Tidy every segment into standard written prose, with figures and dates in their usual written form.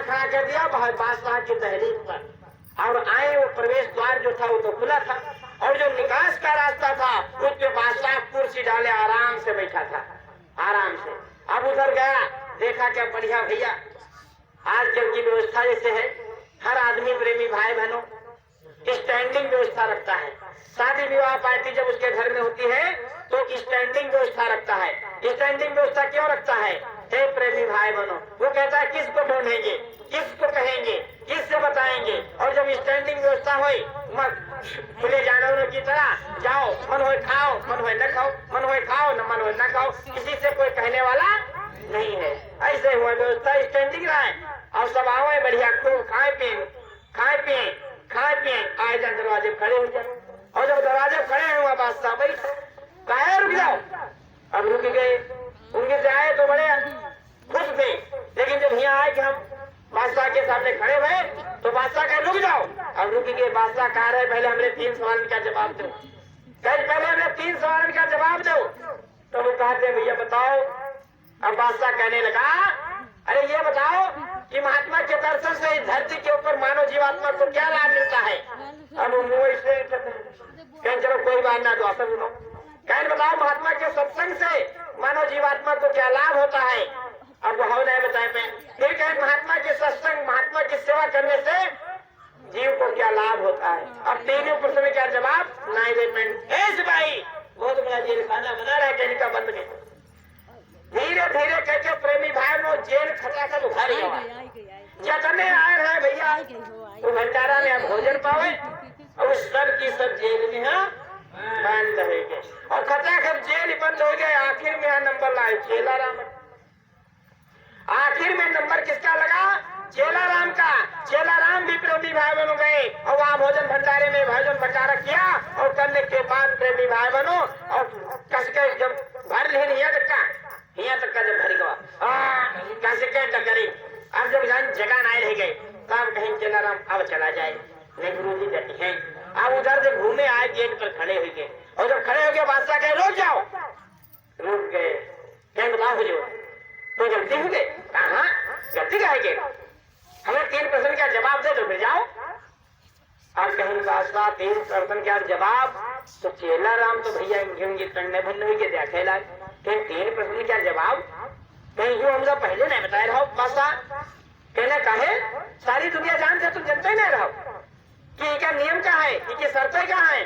खड़ा कर दिया बादशाह की दहलीज पर, और आए वो प्रवेश द्वार जो था वो तो खुला था, और जो निकास का रास्ता था उस पे बादशाह कुर्सी डाले आराम से बैठा था, आराम से। अब उधर गया, देखा क्या बढ़िया भैया, आजकल की व्यवस्था जैसे है, हर आदमी प्रेमी भाई बहनों स्टैंडिंग व्यवस्था रखता है। शादी विवाह पार्टी जब उसके घर में होती है तो स्टैंडिंग व्यवस्था रखता है। स्टैंडिंग व्यवस्था क्यों रखता है? हे प्रेमी भाई बहनों, वो कहता है किसको ढूंढेंगे, किसको कहेंगे, किससे बताएंगे। और जब स्टैंडिंग व्यवस्था हुई, खुले जानवरों की तरह जाओ, मन हो खाओ, मन हो न खाओ, मन हो खाओ न मन हो न खाओ, किसी से कोई कहने वाला नहीं है। ऐसे हुआ व्यवस्था स्टैंडिंग रहा है। और सब आओ बढ़िया खूब खाए पिए, खाए पिए, खाए पिए, आए जब दरवाजे खड़े हो जाए, और जब दरवाजे खड़े हुआ बादशाह बैठे, कहे रुक जाओ। अब रुक गए, उनके से आए तो बड़े खुश थे, लेकिन जब यहाँ आए कि हम बादशाह के सामने खड़े हुए तो बादशाह कहे रुक जाओ। अब रुक गए, बादशाह कह रहे पहले हमने 3 सवाल का जवाब दो, कहे पहले हमने 3 सवाल का जवाब दो। तो वो कहते भैया बताओ। अब बादशाह कहने लगा, अरे ये बताओ कि महात्मा के दर्शन से इस धरती के ऊपर मानव जीवात्मा को क्या लाभ मिलता है? अब वो इसे कहें चलो कोई बात ना, दुआ सुनो। कहें बताओ महात्मा के सत्संग से मानव जीवात्मा को क्या लाभ होता है? अब वो नहीं बताए पे। फिर कहें महात्मा के सत्संग, महात्मा की सेवा करने से जीव को क्या लाभ होता है? अब तीनों प्रश्न में क्या जवाब नहीं दे पाए। सिपाही बहुत बड़ा जेल खाना बना रहा है, कहने का बंद नहीं। धीरे धीरे कहते प्रेमी भाई वो जेल खटाखट उखाड़ गया। जतने आए रहे भैया तो भंडारा में अब भोजन पावे, और सब की सब जेल में बंद हो गए, और खटाखट जेल बंद हो गए। आखिर में यहाँ नंबर लाए चेला राम। आखिर में नंबर किसका लगा? चेला राम का। चेला राम भी प्रेमी भाई बनो गए, और वहाँ भोजन भंडारे में भोजन भंडारा किया, और करने के बाद प्रेमी भाई बनो और कस के जब भर ले यहाँ तक का जब भर गया कैसे कह टकरी। अब जब जगह नहीं रह गए तब कहीं चला राम अब चला जाए, नहीं गुरु जी जाती है। अब उधर से घूमे आए, गेट पर खड़े हो गए, और जब खड़े हो गए बादशाह कहे रुक जाओ। रुक गए, कहीं बताओ हुजूर तो गलती हो गई। कहा गलती कहेंगे, हमें 3 प्रश्न का जवाब दे दो फिर जाओ। अब कहीं बादशाह 3 प्रश्न का जवाब तो चेला राम तो भैया तंडे भन्न हो गए, देखा लाल 3 प्रश्न का जवाब कहीं जो हमको पहले नहीं बताया रहो। बादशाह कहने का है सारी दुनिया जानते, तुम जानते नहीं रहो कि इनका नियम क्या है, इनकी शर्तें क्या है।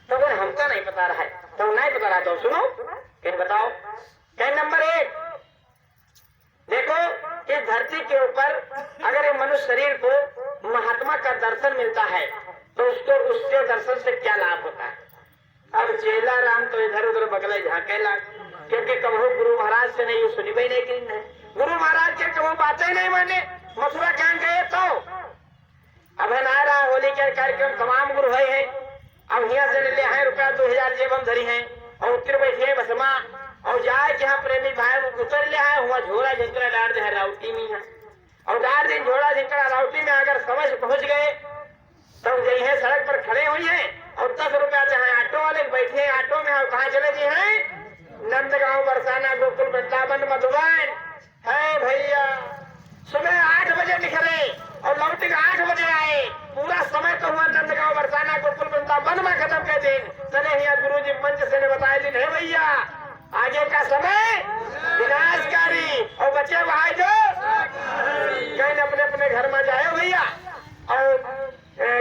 तो अगर हमको नहीं पता रहा है तो नहीं पता रहा तो सुनो, कहीं बताओ। कहीं नंबर 1 देखो, इस धरती के ऊपर अगर ये मनुष्य शरीर को महात्मा का दर्शन मिलता है तो उसको उसके दर्शन से क्या लाभ होता है? अब चेला राम तो इधर उधर बगले झाकेला, क्योंकि कबहू गुरु महाराज से नहीं सुनी भी नहीं की है। गुरु महाराज के कबहू बातें नहीं माने। मथुरा कहाँ गए तो अब ना रहा होली के कार्यक्रम तमाम गुरु है। अब यहाँ से ले आए रुपया 2000 जेब हम धरी है, और उतर बैठे बसमा, और जाए जहाँ प्रेमी भाई उतर ले आए हुआ झोला झिंकड़ा डाल दे राउटी में है, और डाल दिन झोला झिंकड़ा राउटी में अगर समझ पहुंच गए तब गई है सड़क पर खड़े हुई है, और 10 रुपया चाहे ऑटो वाले बैठे ऑटो में, और कहाँ चले गए हैं? नंदगांव, बरसाना, गोकुल, वृंदावन, मधुबन है भैया। सुबह 8 बजे निकले और लौटे 8 बजे आए। पूरा समय तो हुआ नंदगांव, बरसाना, गोकुल, वृंदावन में खत्म कर दिन। चले यहाँ गुरु जी मंच से ने बताए दिन है भैया आगे का समय विनाशकारी, और बच्चे भाई जो कहीं अपने अपने घर में जाए भैया, और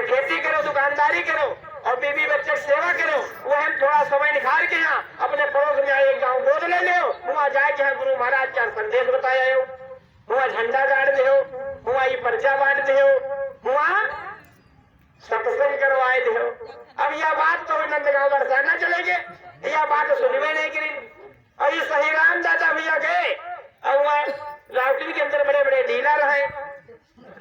खेती करो, दुकानदारी करो, और बीवी बच्चे की सेवा करो। वह थोड़ा समय निकाल के यहाँ अपने पड़ोस में एक गाँव गोद ले लो, वहाँ जाके यहाँ गुरु महाराज का संदेश बताया हो, वहाँ झंडा गाड़ दे, वहाँ ये पर्चा बांट दे, वहाँ सत्संग करवाए दे। अब यह बात तो नंदगांव बरसाना चले गए, यह बात सुनवे नहीं करी। और ये सही राम दादा भैया गए, और वहाँ राउटी के अंदर बड़े बड़े डीलर रहे,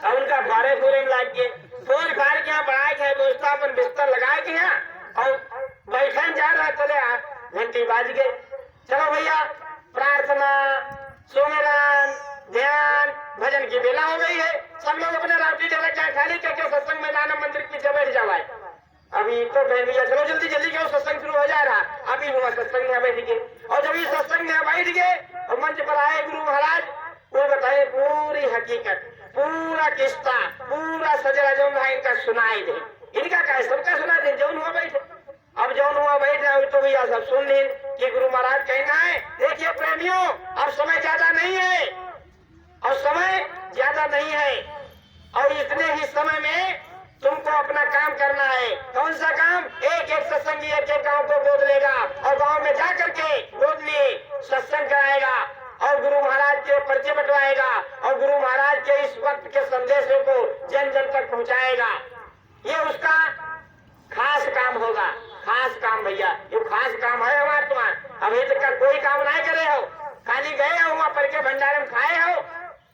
और उनका बारे पूरे लाग के फोन फाड़ के यहाँ बढ़ाए के दोस्ता अपन बिस्तर लगाए के यहाँ, और बैठन जा रहा चले घंटी बाज गए। चलो भैया प्रार्थना, सुमिरन, ध्यान, भजन की बेला हो गई है। सब लोग अपने राउटी डेरा चाय खाली करके सत्संग मैदान मंदिर के पीछे बैठ जाए। अभी तो भैया चलो जल्दी जल्दी क्यों सत्संग शुरू हो जा रहा। अभी हुआ सत्संग में बैठ गए, और जब ये सत्संग में बैठ गए और मंच पर आए गुरु महाराज, वो बताए पूरी हकीकत। पूरा किस्सा पूरा सजरा जौन है इनका सुनाई दे। इनका क्या सबका सुनाई दे जौन हुआ बैठे। अब जौन हुआ बैठे अभी तो भैया सब सुन लीन कि गुरु महाराज कहना है। देखिए प्रेमियों, अब समय ज्यादा नहीं है, और समय ज्यादा नहीं है, और इतने ही समय में तुमको अपना काम करना है। कौन सा काम? एक एक सत्संगी एक एक गांव को गोद लेगा और गांव में जा करके गोद लिए सत्संग कराएगा और गुरु महाराज के परिचय बंटवाएगा और गुरु महाराज के इस वक्त के संदेशों को जन जन तक पहुंचाएगा। ये उसका खास काम होगा। खास काम भैया, ये खास काम है हमारे तुम्हारा। अभी तक का कोई काम नहीं करे हो, खाली गए हो वहाँ पर के भंडारे में खाए हो।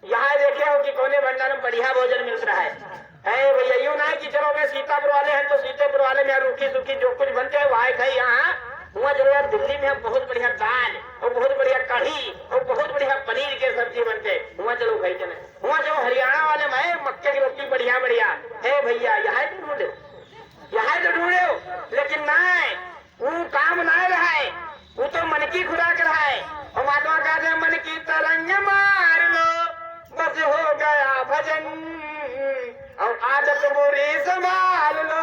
यहाँ देखे हो कि कोने भंडार में बढ़िया भोजन मिल रहा है भैया। यूं ना कि चलो मैं सीतापुर वाले हैं तो सीतापुर वाले में रूखी सूखी जो कुछ बनते हैं वहाँ खाई। यहाँ वहाँ चलो यार, दिल्ली में हम बहुत बढ़िया दाल और बहुत बढ़िया कढ़ी और बहुत बढ़िया पनीर के सब्जी बनते हैं। वहाँ चलो भाई चले। वहाँ चलो हरियाणा वाले में मक्के की रोटी बढ़िया बढ़िया है भैया। यहाँ तो ढूंढे, यहाँ तो ढूंढे हो, लेकिन नहीं, वो काम नहीं रहा है, वो तो मन की खुराक रहा है। और महात्मा कहते हैं मन की तरंग मार लो बस हो गया भजन, और आदत बुरी संभाल लो।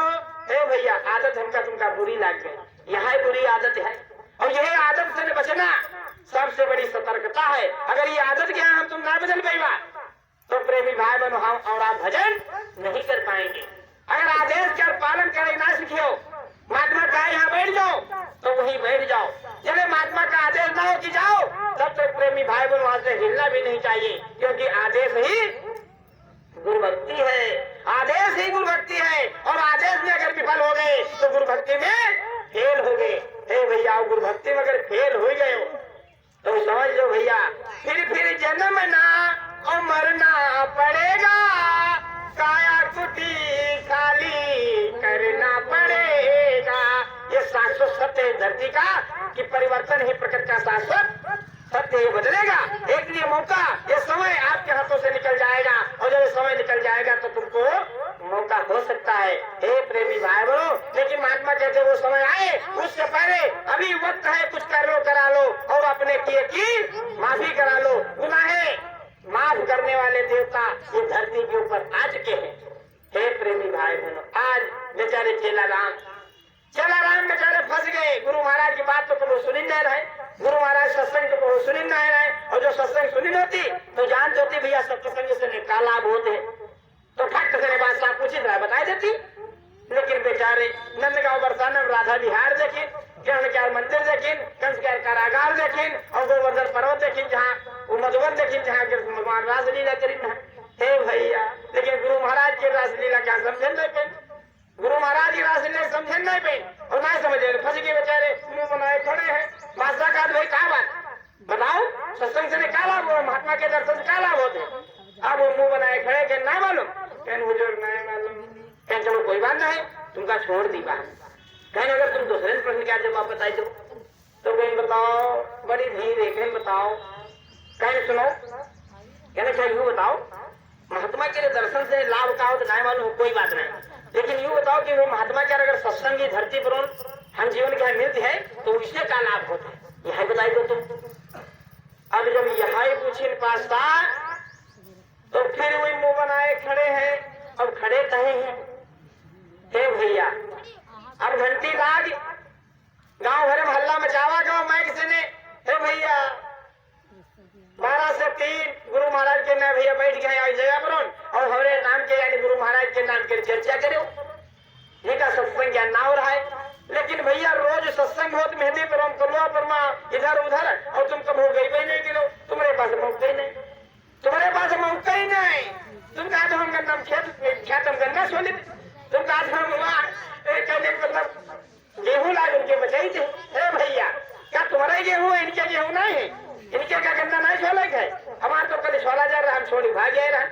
हे भैया, आदत हमका तुमका बुरी लग गई, यह बुरी आदत है, और यह आदत से बचना सबसे बड़ी सतर्कता है। अगर ये आदत क्या हम तुम ना बदल पाएगा तो प्रेमी भाई बहनों हम और आप भजन नहीं कर पाएंगे। अगर आदेश का पालन करे ना सीखियो, महात्मा का यहाँ बैठ जाओ तो वहीं बैठ जाओ। जब महात्मा का आदेश ना हो कि जाओ, तब तक प्रेमी भाई बहनों वहां से हिलना भी नहीं चाहिए, क्योंकि आदेश ही गुरु भक्ति है। आदेश ही गुरु भक्ति है, और आदेश में अगर विफल हो गए तो गुरु भक्ति में फेल हो गए। हे भैया, गुरु भक्ति में अगर फेल हो गए हो तो समझ लो भैया, फिर जन्म ना और मरना पड़ेगा, काया कुटी खाली करना पड़ेगा। ये शाश्वत सत्य है धरती का कि परिवर्तन ही प्रकृति का शाश्वत सत्य ही बदलेगा। एक लिए मौका, ये समय आपके हाथों से निकल जाएगा, और जब समय निकल जाएगा तो तुमको मौका हो सकता है। हे प्रेमी भाई बहनों, लेकिन महात्मा कहते वो समय आए उससे पहले अभी वक्त है, कुछ कर लो करा लो और अपने किए की माफी करा लो। गुनाहे माफ करने वाले देवता ये धरती के ऊपर आ चुके हैं। हे प्रेमी भाई बहनों, आज बेचारे चेला राम बेचारे फंस गए। गुरु महाराज की बात तो कभी सुनी नहीं रहे, गुरु महाराज सत्संग तो कभी सुनी नहीं रहे, और जो सत्संग सुनी होती तो जानते होती भैया सत्संग से क्या लाभ होते, तो फट से बात साफ पूछी तरह बता देती। लेकिन बेचारे नंदगांव बरसाना राधा विहार देखिन, क्या मंदिर देखिन, कंस के कारागार देखिन, और गोवर्धन पर्वत देखिन जहाँ वो मधुबन देखिन जहाँ भगवान रासलीला करीन है। हे भैया, लेकिन गुरु महाराज की रासलीला क्या समझे नहीं पे, गुरु महाराज की रासलीला समझे नहीं पे, और ना समझे फंस गए बेचारे, मुंह बनाए खड़े हैं। बादशाह का भाई क्या बात बताओ, सत्संग से क्या लाभ हो, महात्मा के दर्शन से क्या लाभ होते। अब वो मुंह बनाए खड़े के ना मालूम, कहने बुजुर्ग नहीं मालूम, कहने चलो कोई बात नहीं तुमका छोड़ दी बात। कहने अगर तुम दूसरे प्रश्न क्या जवाब बताई दो तो कहने बताओ, बड़ी धीरे कहने बताओ, कहने सुनो, कहने चाहिए यूँ बताओ महात्मा के दर्शन से लाभ का हो तो नहीं मालूम, कोई बात नहीं, लेकिन यूँ बताओ कि वो महात्मा के अगर सत्संगी धरती पर हम जीवन के मिलती है तो इससे क्या लाभ होता है, यह बताई दो तुम। अब जब यह पूछे पास्ता तो फिर वही मुंह बनाए खड़े हैं। अब खड़े कहे हैं, हे भैया, अब घंटी लाग गांव भर में हल्ला मचावा गांव माइक से ने, हे भैया 12 से 3 गुरु महाराज के नाम भैया बैठ गए जगह पर, और हमारे नाम के यानी गुरु महाराज के नाम के चर्चा करो, ये का सत्संग क्या ना हो रहा है। लेकिन भैया रोज सत्संग हो मेहंदी पर कलुआ परमा इधर उधर, और तुम कब हो गई भाई नहीं गिरो, तुम्हारे पास मौका ही नहीं, तुम्हारे पास मौका ही नहीं। तुम कहा तो हम नाम ख्यातम करना सोने, तुम कहा तो हम मतलब गेहूं लाग उनके बचाई थे। हे भैया, क्या तुम्हारा गेहूं है, इनके गेहूं नहीं है, इनके क्या गन्ना नहीं छोलक है, हमारे तो कल छोला जा रहा, हम छोड़ी भाग गए रहा,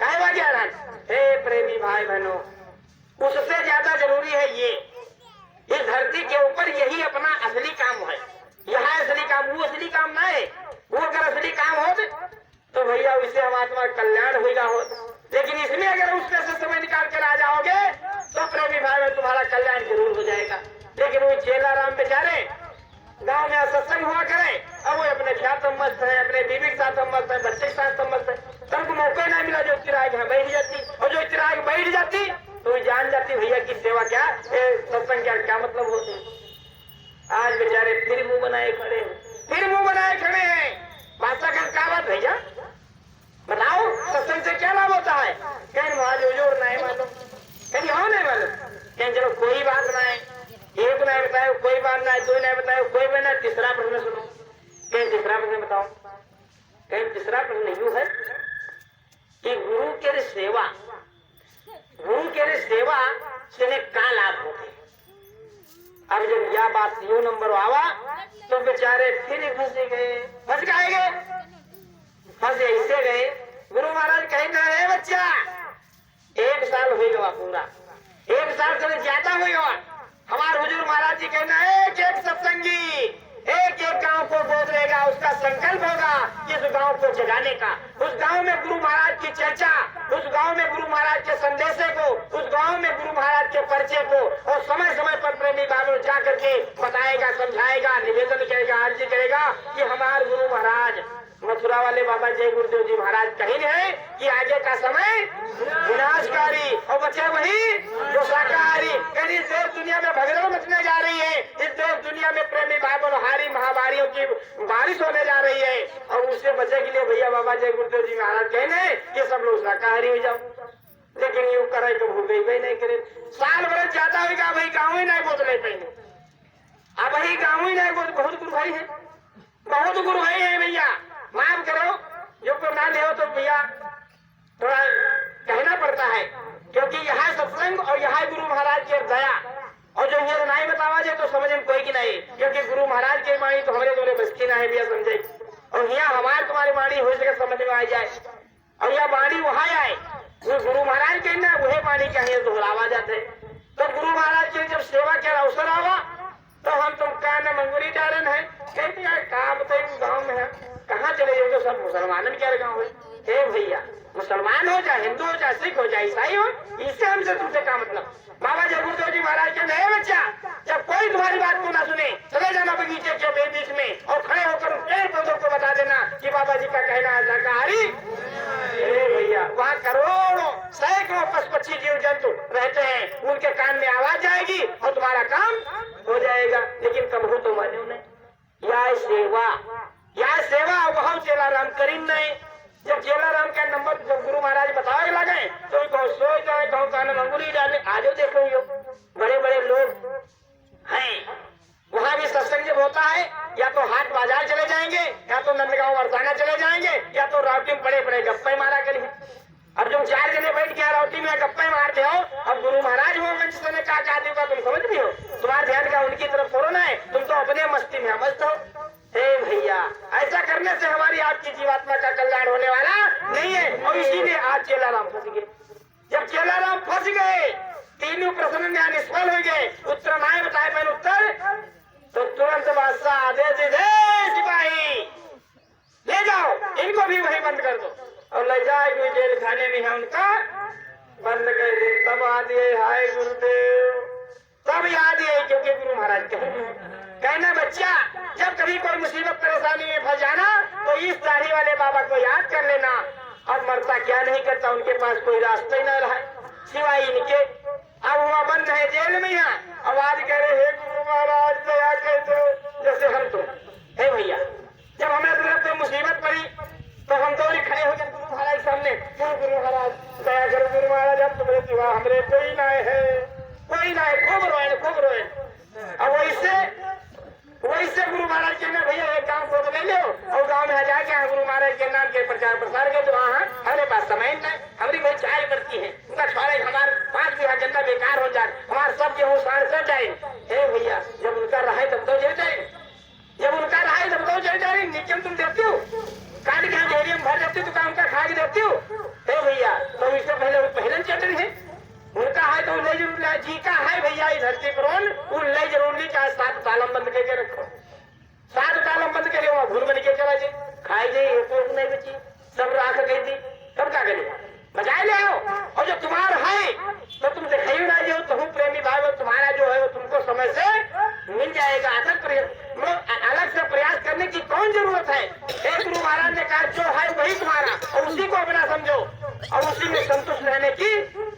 कहे भाग गया रहा। हे प्रेमी भाई बहनों, उससे ज्यादा जरूरी है ये, इस धरती के ऊपर यही अपना असली काम है। यह असली काम, वो असली काम ना है। वो अगर असली काम हो तो भैया उससे हमारा कल्याण होगा हो, लेकिन इसमें अगर उसमें से समय निकाल कर आ जाओगे तो प्रेमी भाई में तुम्हारा कल्याण जरूर हो जाएगा। लेकिन वो चेला राम बेचारे गाँव में सत्संग हुआ करे, अब वो अपने ख्यात मस्त है, अपने बीवी के साथ मस्त है, बच्चे के साथ मस्त है, सबको मौका ही नहीं मिला जो किराए आके यहाँ बैठ जाती, और जो इतना आगे बैठ जाती तो जान जाती भैया की सेवा क्या, सत्संग क्या मतलब होते। आज बेचारे फिर मुंह बनाए खड़े हैं, फिर मुंह बनाए खड़े हैं। बादशाह का क्या बात भैया, बताओ सत्संग से क्या लाभ होता है? कहीं महाराज हुजूर नहीं मालूम, कहीं हो नहीं मालूम, कहीं चलो कोई बात नहीं, एक नहीं बताए कोई बात नहीं, दो नहीं बताए कोई बात नहीं, तीसरा प्रश्न सुनो। कहीं तीसरा प्रश्न बताओ। कहीं तीसरा प्रश्न यूं है कि गुरु के सेवा, गुरु के सेवा से का लाभ होते। अब जब यह बात यू नंबर आवा तो बेचारे फिर फंसे गए, फंस गए, फंसे ऐसे गए। गुरु महाराज कहना है बच्चा 1 साल हो गया पूरा, 1 साल से ज्यादा हो गया। हमारे हुजूर महाराज जी कहना है एक एक सत्संगी एक एक गांव को गोद लेगा, उसका संकल्प होगा इस गांव को जगाने का, उस गांव में गुरु महाराज की चर्चा, उस गांव में गुरु महाराज के संदेशे को, उस गांव में गुरु महाराज के परिचय को और समय समय पर प्रेमी बाबू जा करके बताएगा, समझाएगा, निवेदन करेगा, अर्जी करेगा कि हमारे गुरु महाराज मथुरा वाले बाबा जय गुरुदेव जी महाराज कही है कि आगे का समय विनाशकारी और बचे वही जो शाकाहारी। कहीं इस देश दुनिया में भगदड़ मचने जा रही है, इस देश दुनिया में प्रेमी भाई बहनों महामारियों की बारिश होने जा रही है, और उससे बचे के लिए भैया बाबा जय गुरुदेव जी महाराज कहने कि सब लोग शाकाहारी हो जाओ। लेकिन यूं करे तो भूल गई नहीं करे, साल भर ज्यादा होगा भाई गाँव ही नहीं बोतले पहने, अब वही गाँव ही नहीं बोल। बहुत गुरु भाई है, बहुत गुरु भाई है भैया, माफ करो जो को ना ले हो तो भैया थोड़ा कहना पड़ता है, क्योंकि यहाँ सत्संग और यहाँ गुरु महाराज की दया, और जो ये नहीं बतावा जाए तो समझ में कोई की नहीं, क्योंकि गुरु महाराज की वाणी तो हमारे दोनों बस की ना है भैया समझे, और यहाँ हमारे तुम्हारी वाणी हो सके समझ में आ जाए, और यह वाणी वहाँ आए वो गुरु महाराज के ना वही वाणी के यहाँ दोहरावा जाते। तो गुरु महाराज की जब सेवा के अवसर आवा तो हम तुम का न मंगुरी डालन है, कहते यार काम तो गाँव में है, कहाँ चले जाओ तो सब मुसलमान क्या गाँव है। हे भैया मुसलमान हो चाहे हिंदू हो चाहे सिख हो चाहे ईसाई हो, इससे हमसे तुमसे क्या मतलब। बाबा जय गुरुदेव जी महाराज के नहीं बच्चा, जब कोई तुम्हारी बात को ना सुने चले जाना बगीचे के बीच में और खड़े होकर पेड़ पौधों को बता देना कि बाबा जी का कहना है शाकाहारी। भैया वहाँ करोड़ों सैकड़ों पशु पक्षी जीव जंतु रहते हैं, उनके कान में आवाज जाएगी और तुम्हारा काम हो जाएगा। लेकिन कब हो तो मानो नहीं या सेवा वह चेला राम करीम नहीं। जब चेला राम का नंबर जब गुरु महाराज बताए लगे तो सोच जाए गाँव का अंगुली डाले आज देखो यो बड़े बड़े लोग हैं, वहाँ भी सत्संग जब होता है या तो हाट बाजार चले जाएंगे या तो नंदगांव वरसाना चले जाएंगे या तो राउटी में बड़े बड़े गप्पे मारा करिए। अब तुम 4 जने बैठ के राउटी में गप्पे मारते हो, अब गुरु महाराज हो मंच से क्या चाहते हो तुम समझ भी हो, तुम्हारा ध्यान का उनकी तरफ थोड़ा ना है, तुम तो अपने मस्ती में मस्त हो। हे भैया ऐसा करने से हमारी आपकी जीवात्मा का कल्याण होने वाला नहीं है, और इसीलिए आज चेला राम फंस गए। जब चेला राम फंस गए तीनों प्रश्न में निष्फल हो गए, उत्तर नहीं बताए पहले उत्तर, तो तुरंत बादशाह आदेश दे सिपाही ले जाओ इनको भी वही बंद कर दो और ले जाए कोई जेल खाने में है उनका बंद कर दे। तब याद ये हाय गुरुदेव, तब याद ये क्योंकि गुरु महाराज कहना बच्चा जब कभी कोई मुसीबत परेशानी में फंस जाना तो इस दाढ़ी वाले बाबा को याद कर लेना। अब मरता क्या नहीं करता, उनके पास कोई रास्ता ही न रहा सिवाय इनके। अब वहाँ बंद है जेल में, यहाँ आवाज करे हे गुरु महाराज दया कर दो, जैसे हम तो हे भैया जब हमें तरफ कोई मुसीबत पड़ी तो हम तो खड़े हो गए गुरु महाराज सामने, गुरु महाराज दया करो, गुरु महाराज हम तुम्हारे सिवा हमरे कोई ना है, कोई ना है, खूब रोए। अब वैसे गुरु महाराज के ना भैया एक गाँव को ले लो और गाँव में जाके गुरु महाराज के नाम के प्रचार प्रसार कर दो। हमारे पास समय नहीं, हमारी कोई चाय पड़ती है उनका छोड़े, हमारे 5 बीघा जन्ना बेकार हो जाए, हमारे सब गेहूँ साढ़ सड़ जाए। हे भैया जब उनका रहा तब तो जल जाए, जब उनका रहा तब तो जल जाए। नीचे तुम देती हो काट के ढेरी में भर देती दुकान का खा के देती हो। हे भैया तो इससे पहले चटनी है उनका है तो ले जरूर जी का है भैया इस धरती पर उन ले जरूर ली, चाहे 7 तालम बंद करके रखो, 7 तालम बंद करके वहाँ भूल बन के चला जाए, खाई जाए एक नहीं बची, सब राख गई थी, तब क्या करिए बजाय ले आओ। और जो तुम्हारा है तो तुम दिखाई ना जो तुम प्रेमी भाई वो तुम्हारा जो है वो तुमको समय से मिल जाएगा। अलग से प्रयास करने की कौन जरूरत है। एक गुरु महाराज ने कहा जो है वही तुम्हारा और उसी को अपना समझो। और उसी में संतुष्ट रहने की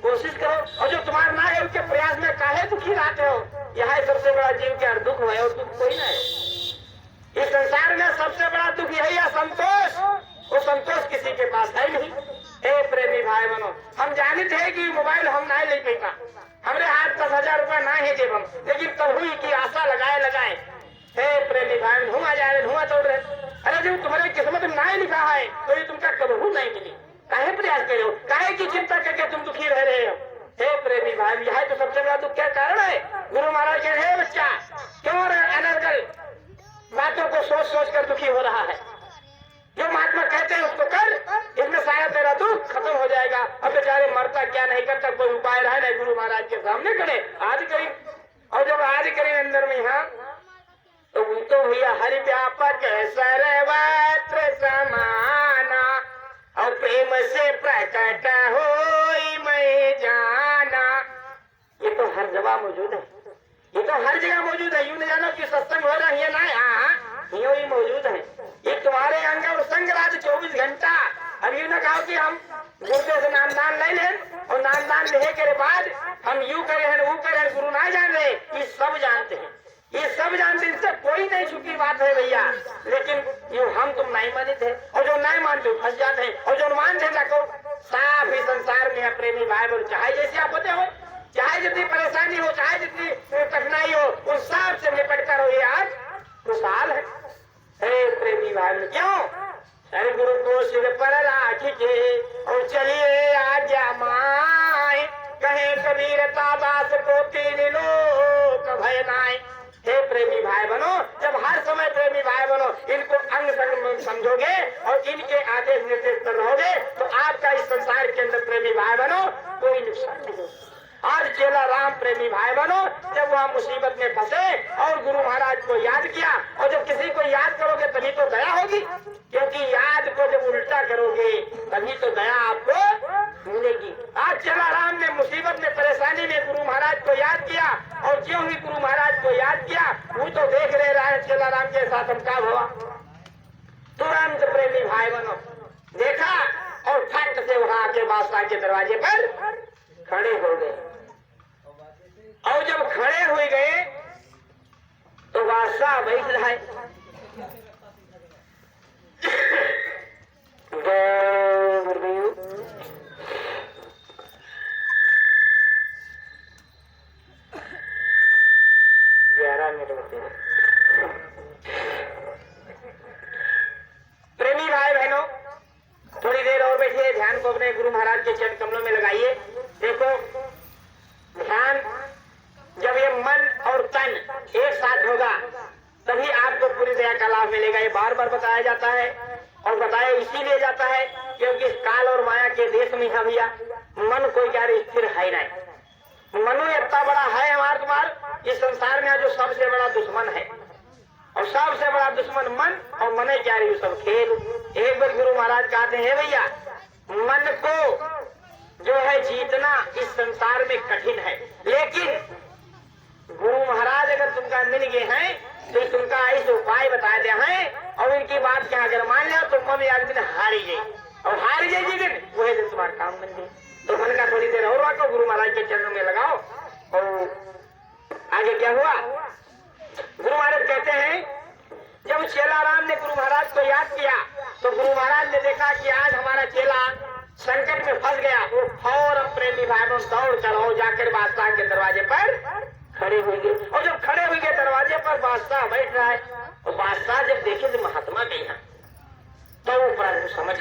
कोशिश करो। और जो तुम्हारा ना है उसके प्रयास में काहे दुखी रहते हो? यह सबसे बड़ा जीव का दुख है और दुख कोई ना है। इस संसार में सबसे बड़ा दुख यही है संतोष। वो संतोष किसी के पास है नहीं। हे प्रेमी भाई बहनों, हम जानते हैं कि मोबाइल हम नहीं ले पाता, हमारे हाथ 10,000 रुपया ना है जेब हम, लेकिन तब हुई की आशा लगाए। हे प्रेमी भाई, धुआं जा रहे, धुआं तोड़ रहे। अरे जो तुम्हारे किस्मत में ना लिखा है तो ये तुमका कबहू नहीं मिली। काहे प्रयास करे हो? काहे की चिंता करके तुम दुखी रह रहे हो? हे प्रेमी भाई, यह तो सबसे बड़ा दुख क्या कारण है? गुरु महाराज कह रहे बच्चा, क्यों अनर्गल बातों को सोच कर दुखी हो रहा है? जो महात्मा कहते हैं उसको कर, इसमें शायद तेरा दुख खत्म हो जाएगा। अब बेचारे मरता क्या नहीं करता, कोई उपाय रहा नहीं, गुरु महाराज के सामने खड़े आज करी। और जब आज करी अंदर में यहाँ तो भैया हरि व्यापक सर्वत्र समाना और प्रेम से प्रकट होई मैं जाना। ये तो हर जगह मौजूद है, ये तो हर जगह मौजूद है। यूं नहीं जानो कि सत्संग हो रहा है ना, यहाँ यूं ही मौजूद है। ये तुम्हारे अंग और संग राज 24 घंटा। अब यूं ना कहो कि हम गुरुदेव से नामदान ले लें और नामदान लेने के बाद हम यूं करे हैं वो करे हैं, गुरु ना जान रहे। ये सब जानते हैं, ये सब जानते हैं, इससे कोई नहीं छुपी बात है भैया। लेकिन यूं हम तुम नहीं माने थे, और जो नहीं मानते फंस जाते हैं, और जो मानते जाको साफ ही संसार में प्रेमी भाई बोल, चाहे जैसे आप होते हो, चाहे जितनी परेशानी हो, चाहे जितनी कठिनाई हो, उन सब से निपट कर हो। ये आज खुशहाल है। हे प्रेमी भाई, क्यों? अरे गुरु को सिर पर राखिए और चलिए आज्ञा माए, कहे कबीर दास को 3 लोक भय नाय। हे प्रेमी भाई बनो, जब हर समय प्रेमी भाई बनो इनको अंग संग समझोगे और इनके आदेश निर्देश पर रहोगे तो आपका इस संसार के अंदर प्रेमी भाई बनो कोई नुकसान नहीं होगा। आज चेला राम प्रेमी भाई बनो, जब वहाँ मुसीबत में फंसे और गुरु महाराज को याद किया, और जब किसी को याद करोगे तभी तो दया होगी, क्योंकि याद को जब उल्टा करोगे तभी तो दया आपको मिलेगी। आज चेला राम ने मुसीबत में परेशानी में गुरु महाराज को याद किया, और ज्यों ही गुरु महाराज को याद किया वो तो देख रहा है चेला राम के साथ हम क्या हुआ। तुरंत प्रेमी भाई बनो देखा और फट से वहाँ के बादशाह के दरवाजे पर खड़े हो गए। और जब खड़े हुए गए तो बादशाह बैठ रहा है। प्रेमी भाई बहनों, थोड़ी देर और बैठिए, ध्यान को अपने गुरु महाराज के चरण कमलों में लगाइए। देखो ध्यान, जब ये मन और तन एक साथ होगा तभी आपको पूरी दया का लाभ मिलेगा। ये बार बार बताया जाता है, और बताया इसीलिए जाता है क्योंकि इस काल और माया के देश में है भैया, मन कोई क्या स्थिर है नहीं। मनो इतना बड़ा है हमारा तुम्हारा इस संसार में जो सबसे बड़ा दुश्मन है, और सबसे बड़ा दुश्मन मन, और मने क्या रही सब खेल। एक बार गुरु महाराज कहते हैं भैया, मन को जो है जीतना इस संसार में कठिन है, लेकिन गुरु महाराज अगर तुमका मिल गए हैं तो तुमका ऐसे उपाय बताए दे हैं, और इनकी बात क्या अगर मान लिया तो तुम एक दिन हारी गई, और हारी गई जिस दिन वही दिन तुम्हारा काम बन गई। तो मन का थोड़ी देर और रखो, गुरु महाराज के चरणों में लगाओ। और आगे क्या हुआ, गुरु महाराज कहते हैं जब चेला राम ने गुरु महाराज को याद किया तो गुरु महाराज ने देखा कि आज हमारा चेला संकट में फंस गया। वो फौरन प्रेमी भाइयों दौड़ चलो जाकर बादशाह के दरवाजे पर खड़े हुए। और जब खड़े हुए दरवाजे पर बादशाह बैठ रहा है, और बादशाह जब देखे तो महात्मा के यहाँ, तो वो प्रभु समझ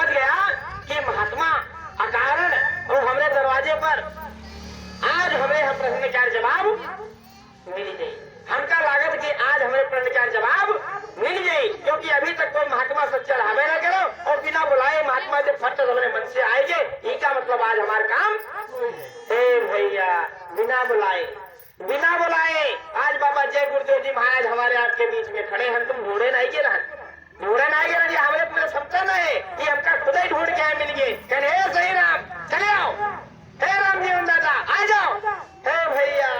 गया कि महात्मा अकारण और हमारे दरवाजे पर आज हमें प्रश्न का जवाब मिल गई। हमका लागत कि आज हमें प्रश्न का जवाब मिल गई, क्योंकि अभी तक कोई महात्मा सच्चा हमें न करो, और बिना बुलाए महात्मा जब फट हमारे मन से आएंगे, इसका मतलब आज हमारा काम भैया बिना बुलाए आज बाबा जय गुरुदेव जी महाराज हमारे आपके बीच में खड़े हैं। तुम ढूंढे नहीं गे जी, हमें तुम्हें समझा नहीं कि हमका खुद ही ढूंढ के मिल गए। कहने हे सही राम चले आओ, हे राम जीवन दादा आ जाओ, हे भैया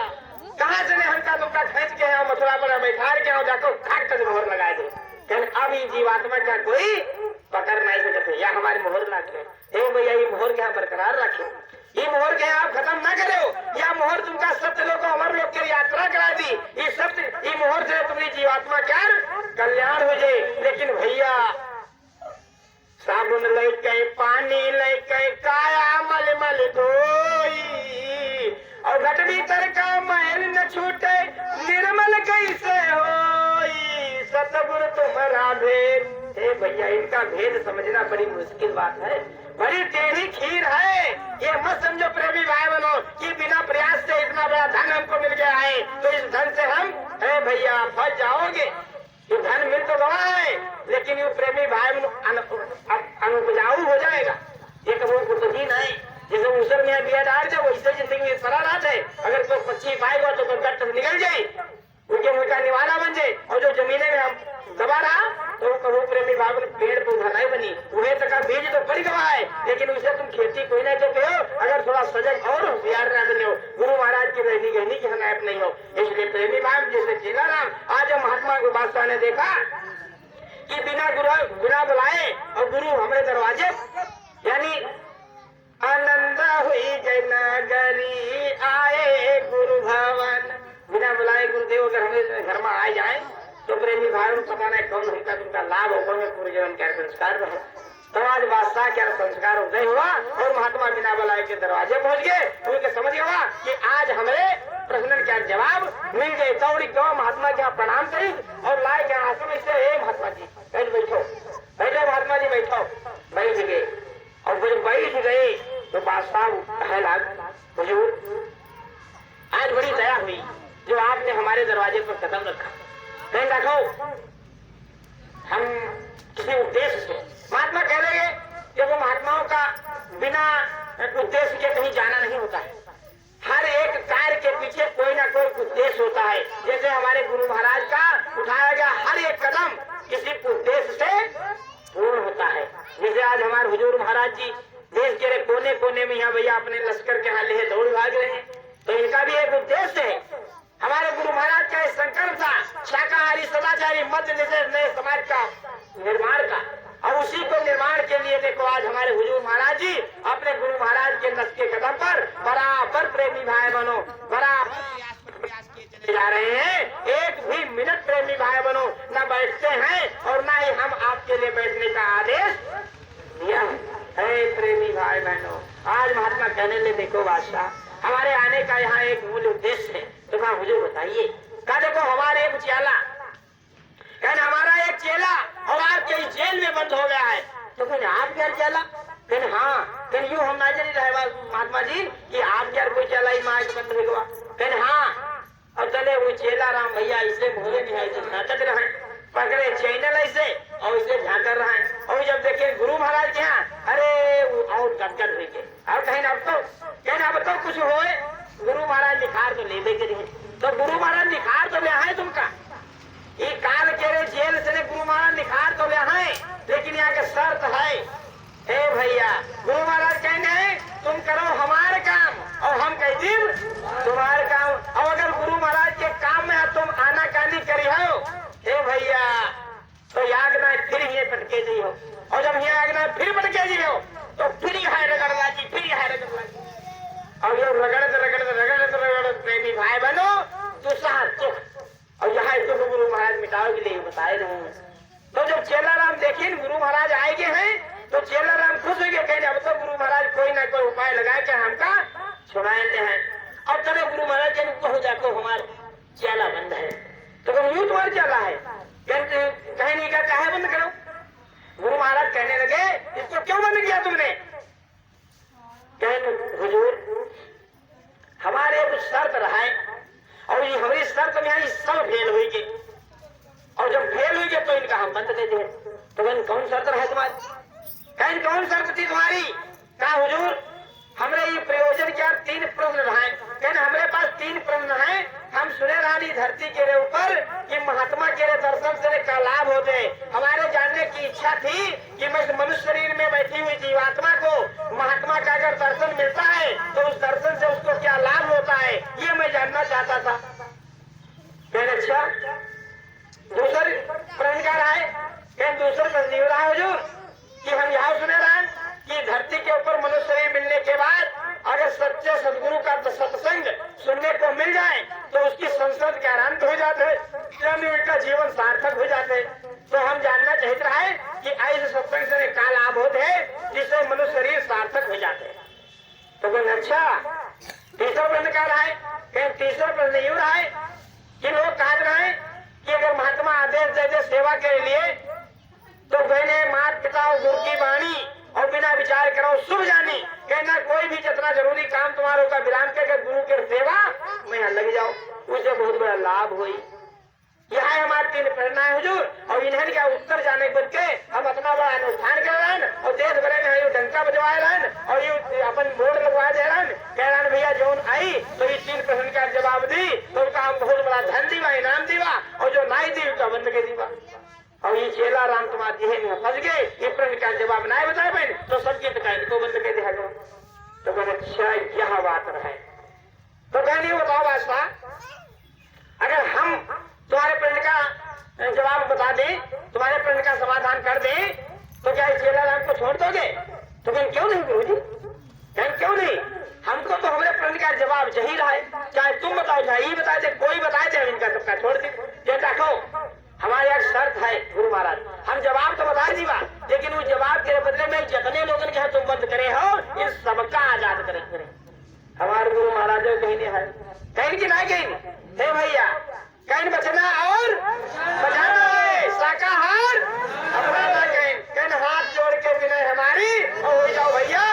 कहाँ चले, हमका तुमका खींच के आओ मथुरा पर बैठा के आओ, जाकर खाट कर मोहर लगा दो। अब जीवात्मा का कोई पकड़ नहीं सकते, या हमारी मोहर लागे। हे भैया ये मोहर के यहाँ बरकरार रखे, ये मोहर के आप खत्म ना करो। या मोहर तुमका सत्य लोग अमर लोग की यात्रा करा दी। ये सत्य ये मोहर से तुम्हारी जीवात्मा क्या कल्याण हो जाए। लेकिन भैया साबुन लेके पानी लेके काया मल मल धोई और घट भीतर का मैल न छूटे निर्मल कैसे होई सतगुरु तुम्हारा भेद। हे भैया इनका भेद समझना बड़ी मुश्किल बात है, बड़ी टेढ़ी खीर है। ये मत समझो प्रेमी भाई बनो कि बिना प्रयास से इतना बड़ा धन हमको मिल गया है तो इस धन से हम हे भैया फंस जाओगे। ये धन मिल तो गवा है लेकिन ये प्रेमी भाई अनुपजाऊ हो जाएगा। ये कभी उपजी नहीं, जैसे उसर में बिया डाल दे वैसे जिंदगी में पड़ा रहता है। अगर कोई पक्षी पाएगा तो गट निकल जाए, उनके मुँह का निवाला बन जाए। और जो जमीने में हम दबा रहा तो कहो प्रेमी भाव ने पेड़ पौधा नहीं बनी, उन्हें तक बीज तो पड़ी गवा है लेकिन उसे तुम खेती कोई नहीं करते हो अगर थोड़ा सजग और होशियार न बने हो, गुरु महाराज की रहनी कहनी की हनायत नहीं हो। इसलिए प्रेमी भाव जैसे चेला राम आज महात्मा को बादशाह ने देखा कि बिना बुलाए और गुरु हमारे दरवाजे यानी आनंद हुई जय नगरी आए गुरु भवन। बिना बुलाए गुरुदेव अगर हमें घर में आ जाए तो प्रेमी भाई पता नहीं कौन हमका तुमका लाभ होगा में पूरे जीवन क्या संस्कार रहे। तो आज बादशाह क्या संस्कार उदय हुआ और महात्मा बिना बुलाए के दरवाजे पहुंच गए। उनके समझ गया कि आज हमारे प्रश्न क्या जवाब मिल गए। दौड़ी क्यों महात्मा क्या प्रणाम करी और लाए क्या आसन से हे महात्मा जी बैठ बैठो, बैठो महात्मा जी बैठो। बैठ गए और फिर बैठ गए तो बादशाह कहे लाग हुजूर आज बड़ी दया हुई जो आपने हमारे दरवाजे पर कदम रखा। कहीं रखो हम किसी उद्देश्य से महात्मा कह रहे देखो महात्माओं का बिना उद्देश्य के कहीं जाना नहीं होता है। हर एक कार्य के पीछे कोई ना कोई उद्देश्य होता है। जैसे हमारे गुरु महाराज का उठाया गया हर एक कदम किसी उद्देश्य से पूर्ण होता है। जैसे आज हमारे हुजूर महाराज जी देश के कोने कोने में यहाँ भैया अपने लश्कर के हाल ले दौड़ भाग रहे हैं तो इनका भी एक उद्देश्य है। हमारे गुरु महाराज का संकल्प था शाकाहारी सदाचारी मध्य निषेध नए समाज का निर्माण का और उसी को निर्माण के लिए देखो आज हमारे हुजूर महाराज जी अपने गुरु महाराज के नक्श के कदम पर बराबर प्रेमी भाई बनो बराबर जा रहे हैं। एक भी मिनट प्रेमी भाई बनो न बैठते हैं और न ही हम आपके लिए बैठने का आदेश दिया है। प्रेमी भाई बहनों आज महात्मा कहने ले देखो बादशाह हमारे आने का यहाँ एक मूल उद्देश्य है तो मैं मुझे बताइए। कहा देखो हमारे एक चेला कहने हमारा एक चेला और आपके जेल में बंद हो गया है। तो कहने आप क्या चेला? कहने हाँ। कहने यूँ हम ना जानी रहे महात्मा जी कि आप क्या कोई चेला ही माँ के बंद हुआ। कहने हाँ। और चले वो चेला राम भैया इसे भोले नहीं है इसे नाटक रहे पकड़े चैनल ऐसे और इसे झाकर रहे और जब देखे गुरु महाराज के यहाँ अरे और गदगद हुई के और कहीं अब तो कुछ होए गुरु महाराज निखार तो ले दे तो गुरु महाराज निखार तो ले आए तुमका ये काल के रे जेल से गुरु महाराज निखार तो ले आए लेकिन यहाँ के शर्त है हे भैया गुरु महाराज कहेंगे तुम करो हमारे काम और हम कह दी तुम्हारे काम। और अगर गुरु महाराज के काम में तुम आनाकानी करी हो हे भैया तो याद ना फिर ये पटके दी हो और जब ये आगना फिर पटके दी हो तो फिर है रगड़ला जी फिर है रगड़ला जी और ये रगड़ प्रेमी भाई बनो तो सुख और यहाँ दुख गुरु महाराज मिटाओ के लिए बताए रहे हैं। तो जब चेला राम देखे गुरु महाराज आए गए हैं तो चेला राम खुश हो गए कहने अब तो गुरु महाराज कोई ना कोई उपाय लगाए कि हमका छुड़ाते हैं। अब चलो गुरु महाराज के हो जाको हमारे चेला बंद है तो यूं तुम्हारा चेला है कहने का चाहे बंद करो। गुरु महाराज कहने लगे इसको क्यों बंद किया तुमने? कहने हुजूर हमारे कुछ शर्त रहा है और ये हमारी शर्त में यहाँ सब फेल हुई गई और जब फेल हुई गई तो इनका हम बंद दे दिए। तो कहने कौन शर्त रहा तुम्हारी? कहने कौन शर्त थी तुम्हारी? कहा हुजूर हमने ये प्रयोजन क्या 3 प्रश्न रहे। कहने हमारे पास 3 प्रश्न है। हम सुने रानी धरती के ऊपर कि महात्मा के दर्शन से का लाभ होते। हमारे जानने की इच्छा थी कि मैं मनुष्य शरीर में बैठी हुई जीवात्मा को महात्मा का अगर दर्शन मिलता है तो उस दर्शन से उसको क्या लाभ होता है ये मैं जानना चाहता था। कहने अच्छा दूसरा प्रश्न क्या रहा है? कहने दूसरा प्रश्न रहा हुजूर कि हम यहाँ सुने रहे कि धरती के ऊपर मनुष्य शरीर मिलने के बाद अगर सच्चे सदगुरु का सत्संग सुनने को मिल जाए तो उसकी संसद के अनंत हो जाते, उनका जीवन सार्थक हो जाते। तो हम जानना चाहते हैं कि ऐसे सत्संग से क्या लाभ होते हैं जिससे मनुष्य शरीर सार्थक हो जाते। तो बोले अच्छा, तीसरा प्रश्न क्या रहा है? तीसरा प्रश्न यूं रहा है कि लोग कह रहे हैं कि अगर महात्मा आदेश दे दे सेवा के लिए तो कहने माता पिता और गुरु की वाणी और बिना विचार करो शुभ जानी, कहना कोई भी जितना जरूरी काम तुम्हारों का विराम करके गुरु की सेवा में यहाँ लग जाओ, उससे बहुत बड़ा लाभ हुई। यह है हमारे 3 प्रेरणाएं हुजूर, और इन्हें क्या उत्तर जाने बन के हम अपना बड़ा अनुष्ठान कर रहे हैं और देश भर में ये डंका बजवाए रहे हैं और ये अपन बोर्ड लगवा दे रहे हैं, कह रहे हैं भैया जोन आई तो ये 3 प्रश्न का जवाब दी तो उनका हम बहुत बड़ा धन दीवा, इनाम दीवा, और जो नाई दी उसका बंद के दीवा। और ये चेला राम तुम्हारे जेहन में फंस गए, ये प्रश्न का जवाब नहीं बताए बहन तो सबकी दुकान को बंद कर दिया गया। तो कहने अच्छा यह बात है। तो कहने बताओ बादशाह, अगर हम तुम्हारे प्रश्न का जवाब बता दें, तुम्हारे प्रश्न का समाधान कर दें तो क्या इस चेला राम को छोड़ दोगे? तो कहने क्यों नहीं गुरु जी, कहने क्यों नहीं, हमको तो हमारे प्रश्न का जवाब यही रहा है, चाहे तुम बताओ चाहे ये बताए थे, कोई बताए थे इनका सबका छोड़ दी। देखो हमारी एक शर्त है गुरु महाराज, हम जवाब तो बता दीवा लेकिन उस जवाब के बदले में जितने लोगों के तुम बंद करे हो इन सबका आजाद करे। हमारे गुरु महाराज कहीं नहीं है, कहीं की नहीं कहीं हे भैया, कहीं बचना और बचाना है, शाकाहार अपना ना कहीं हाथ जोड़ के बिना हमारी और हो जाओ भैया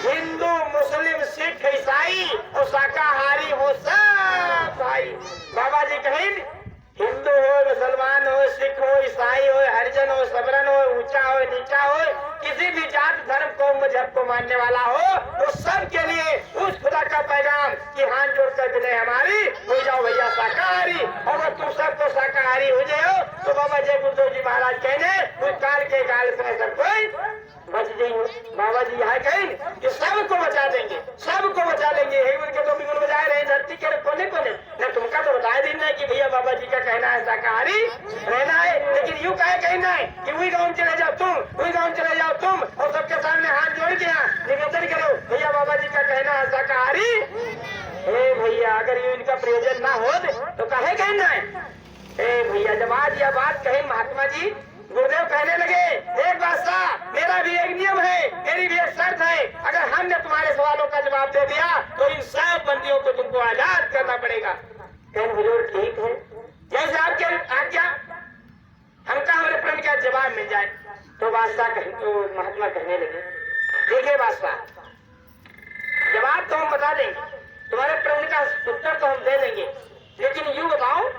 हिंदू मुस्लिम सिख ईसाई और शाकाहारी हो सब भाई। बाबा जी कहीं हिंदू हो मुसलमान हो सिख हो ईसाई हो हरिजन हो सबरन हो ऊंचा हो नीचा हो किसी भी जात धर्म को मजहब को मानने वाला हो वो सब के लिए उस खुदा का पैगाम कि हाथ जोड़कर बिना हमारी हो जाओ भैया शाकाहारी। और अगर तुम सबको शाकाहारी हो जाओ तो बाबा जय गुरुदेव जी महाराज कहने उस काल के गाल से सब कोई बच जाइए। बाबा जी यहाँ कहें कि सबको बचा देंगे, सबको बचा लेंगे। उनके तो बिगुल बजाए रहे धरती के कोने कोने न तुमका तो बताया देना है कि भैया बाबा जी का कहना है शाकाहारी रहना है, लेकिन यूं कहे कहना है कि वही गाँव चले जाओ तुम, वही गाँव चले जाओ तुम और सबके सामने हाथ जोड़ के यहाँ निवेदन करो भैया बाबा जी का कहना है शाकाहारी। हे भैया अगर ये इनका प्रयोजन ना हो तो कहे कहना है। हे भैया जब आज यह बात कहे महात्मा जी गुरुदेव कहने लगे एक बादशाह मेरा भी एक नियम है, मेरी भी एक शर्त है, अगर हमने तुम्हारे सवालों का जवाब दे दिया तो इन सब बंदियों को तुमको आजाद करना पड़ेगा। कहने हुजूर ठीक है, जैसे आपके आज्ञा, हमका हमारे प्रश्न का जवाब मिल जाए। तो बादशाह तो महात्मा कहने लगे देखिए बादशाह जवाब तो हम बता देंगे, तुम्हारे प्रश्न का उत्तर तो हम दे देंगे, लेकिन यूं बताओ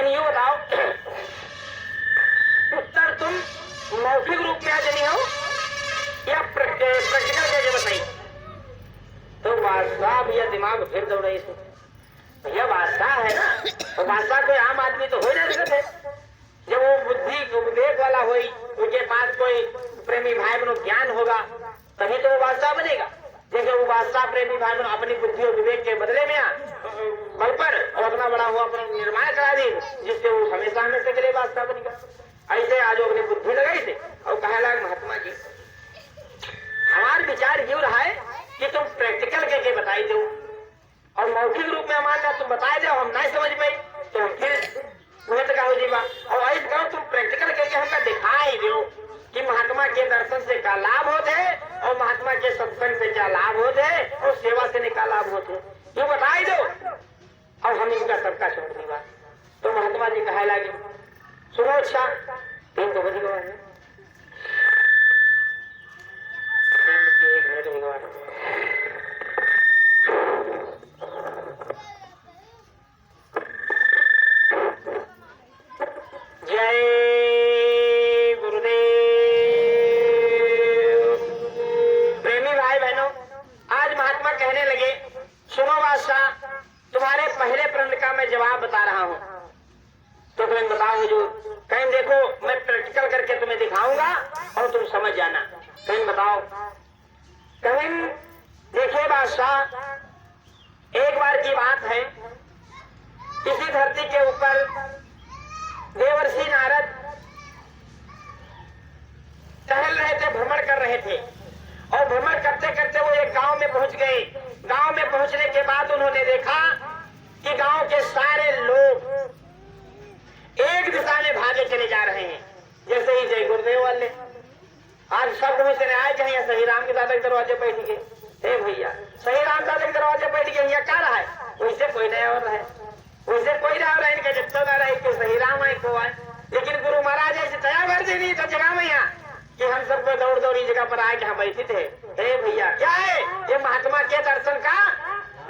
यूं बताओ उत्तर तुम मौखिक रूप में आज नहीं हो या प्रैक्टिकल करके बताइए। तो बादशाह भैया दिमाग फिर दौड़े इसे, भैया बादशाह है ना, तो बादशाह कोई आम आदमी तो हो नहीं सकते, जब वो बुद्धि विवेक वाला हो उसके पास कोई प्रेमी भाई बहनों ज्ञान होगा तभी तो वो बादशाह बनेगा। जैसे वो बादशाह प्रेमी भाई बहनों अपनी बुद्धि और विवेक के बदले में बल पर और अपना बड़ा हुआ अपना निर्माण करा दी जिससे वो हमेशा हमेशा के लिए बादशाह बनेगा। ऐसे आज अपनी बुद्धि लगाई थे और कहा लगा महात्मा जी हमारा विचार यूं रहा है कि तुम प्रैक्टिकल करके बताई दो और मौखिक रूप में हमारा तुम बताए जाओ हम नहीं समझ पाई तो हम फिर वह तक हो जीवा और ऐसे कहो तुम प्रैक्टिकल करके हमका दिखाई दो कि महात्मा के दर्शन से क्या लाभ होते हैं और महात्मा के सत्संग से क्या लाभ होते हैं और सेवा से क्या लाभ होते हैं, यूं बताई दो और हम इनका सबका छोड़ दीवा। तो महात्मा जी कहा लगे सुनो अच्छा 3 तो बज गए, 1 मिनट हो गया। जय गुरुदेव। प्रेमी भाई बहनों आज महात्मा कहने लगे सुनो बादशाह तुम्हारे पहले प्रश्न का मैं जवाब बता रहा हूँ। तो तुम्हें बताओ हुजूर, कहीं देखो मैं प्रैक्टिकल करके तुम्हें दिखाऊंगा और तुम समझ जाना। कहीं बताओ, कहीं देखिए बादशाह एक बार की बात है इसी धरती के ऊपर देवर्षि नारद टहल रहे थे, भ्रमण कर रहे थे, और भ्रमण करते करते वो एक गांव में पहुंच गए। गांव में पहुंचने के बाद उन्होंने देखा कि गांव के सारे लोग एक दिशा में भागे चले जा रहे हैं, जैसे ही जय गुरुदेव वाले आज सब से आए कहीं सही राम के दादा के दरवाजे बैठ गए। हे भैया, सही राम दादा के दरवाजे बैठ गए, यहाँ क्या रहा है? वैसे कोई नहीं और रहा है, वैसे कोई ना रहा है, इनके जितना ना रहे कि सही राम है को आए, लेकिन गुरु महाराज ऐसे दया कर दी नहीं तो जगह में यहाँ कि हम सबको दौड़ दौड़ी जगह पर आए यहाँ बैठे थे। हे भैया, क्या है ये महात्मा के दर्शन का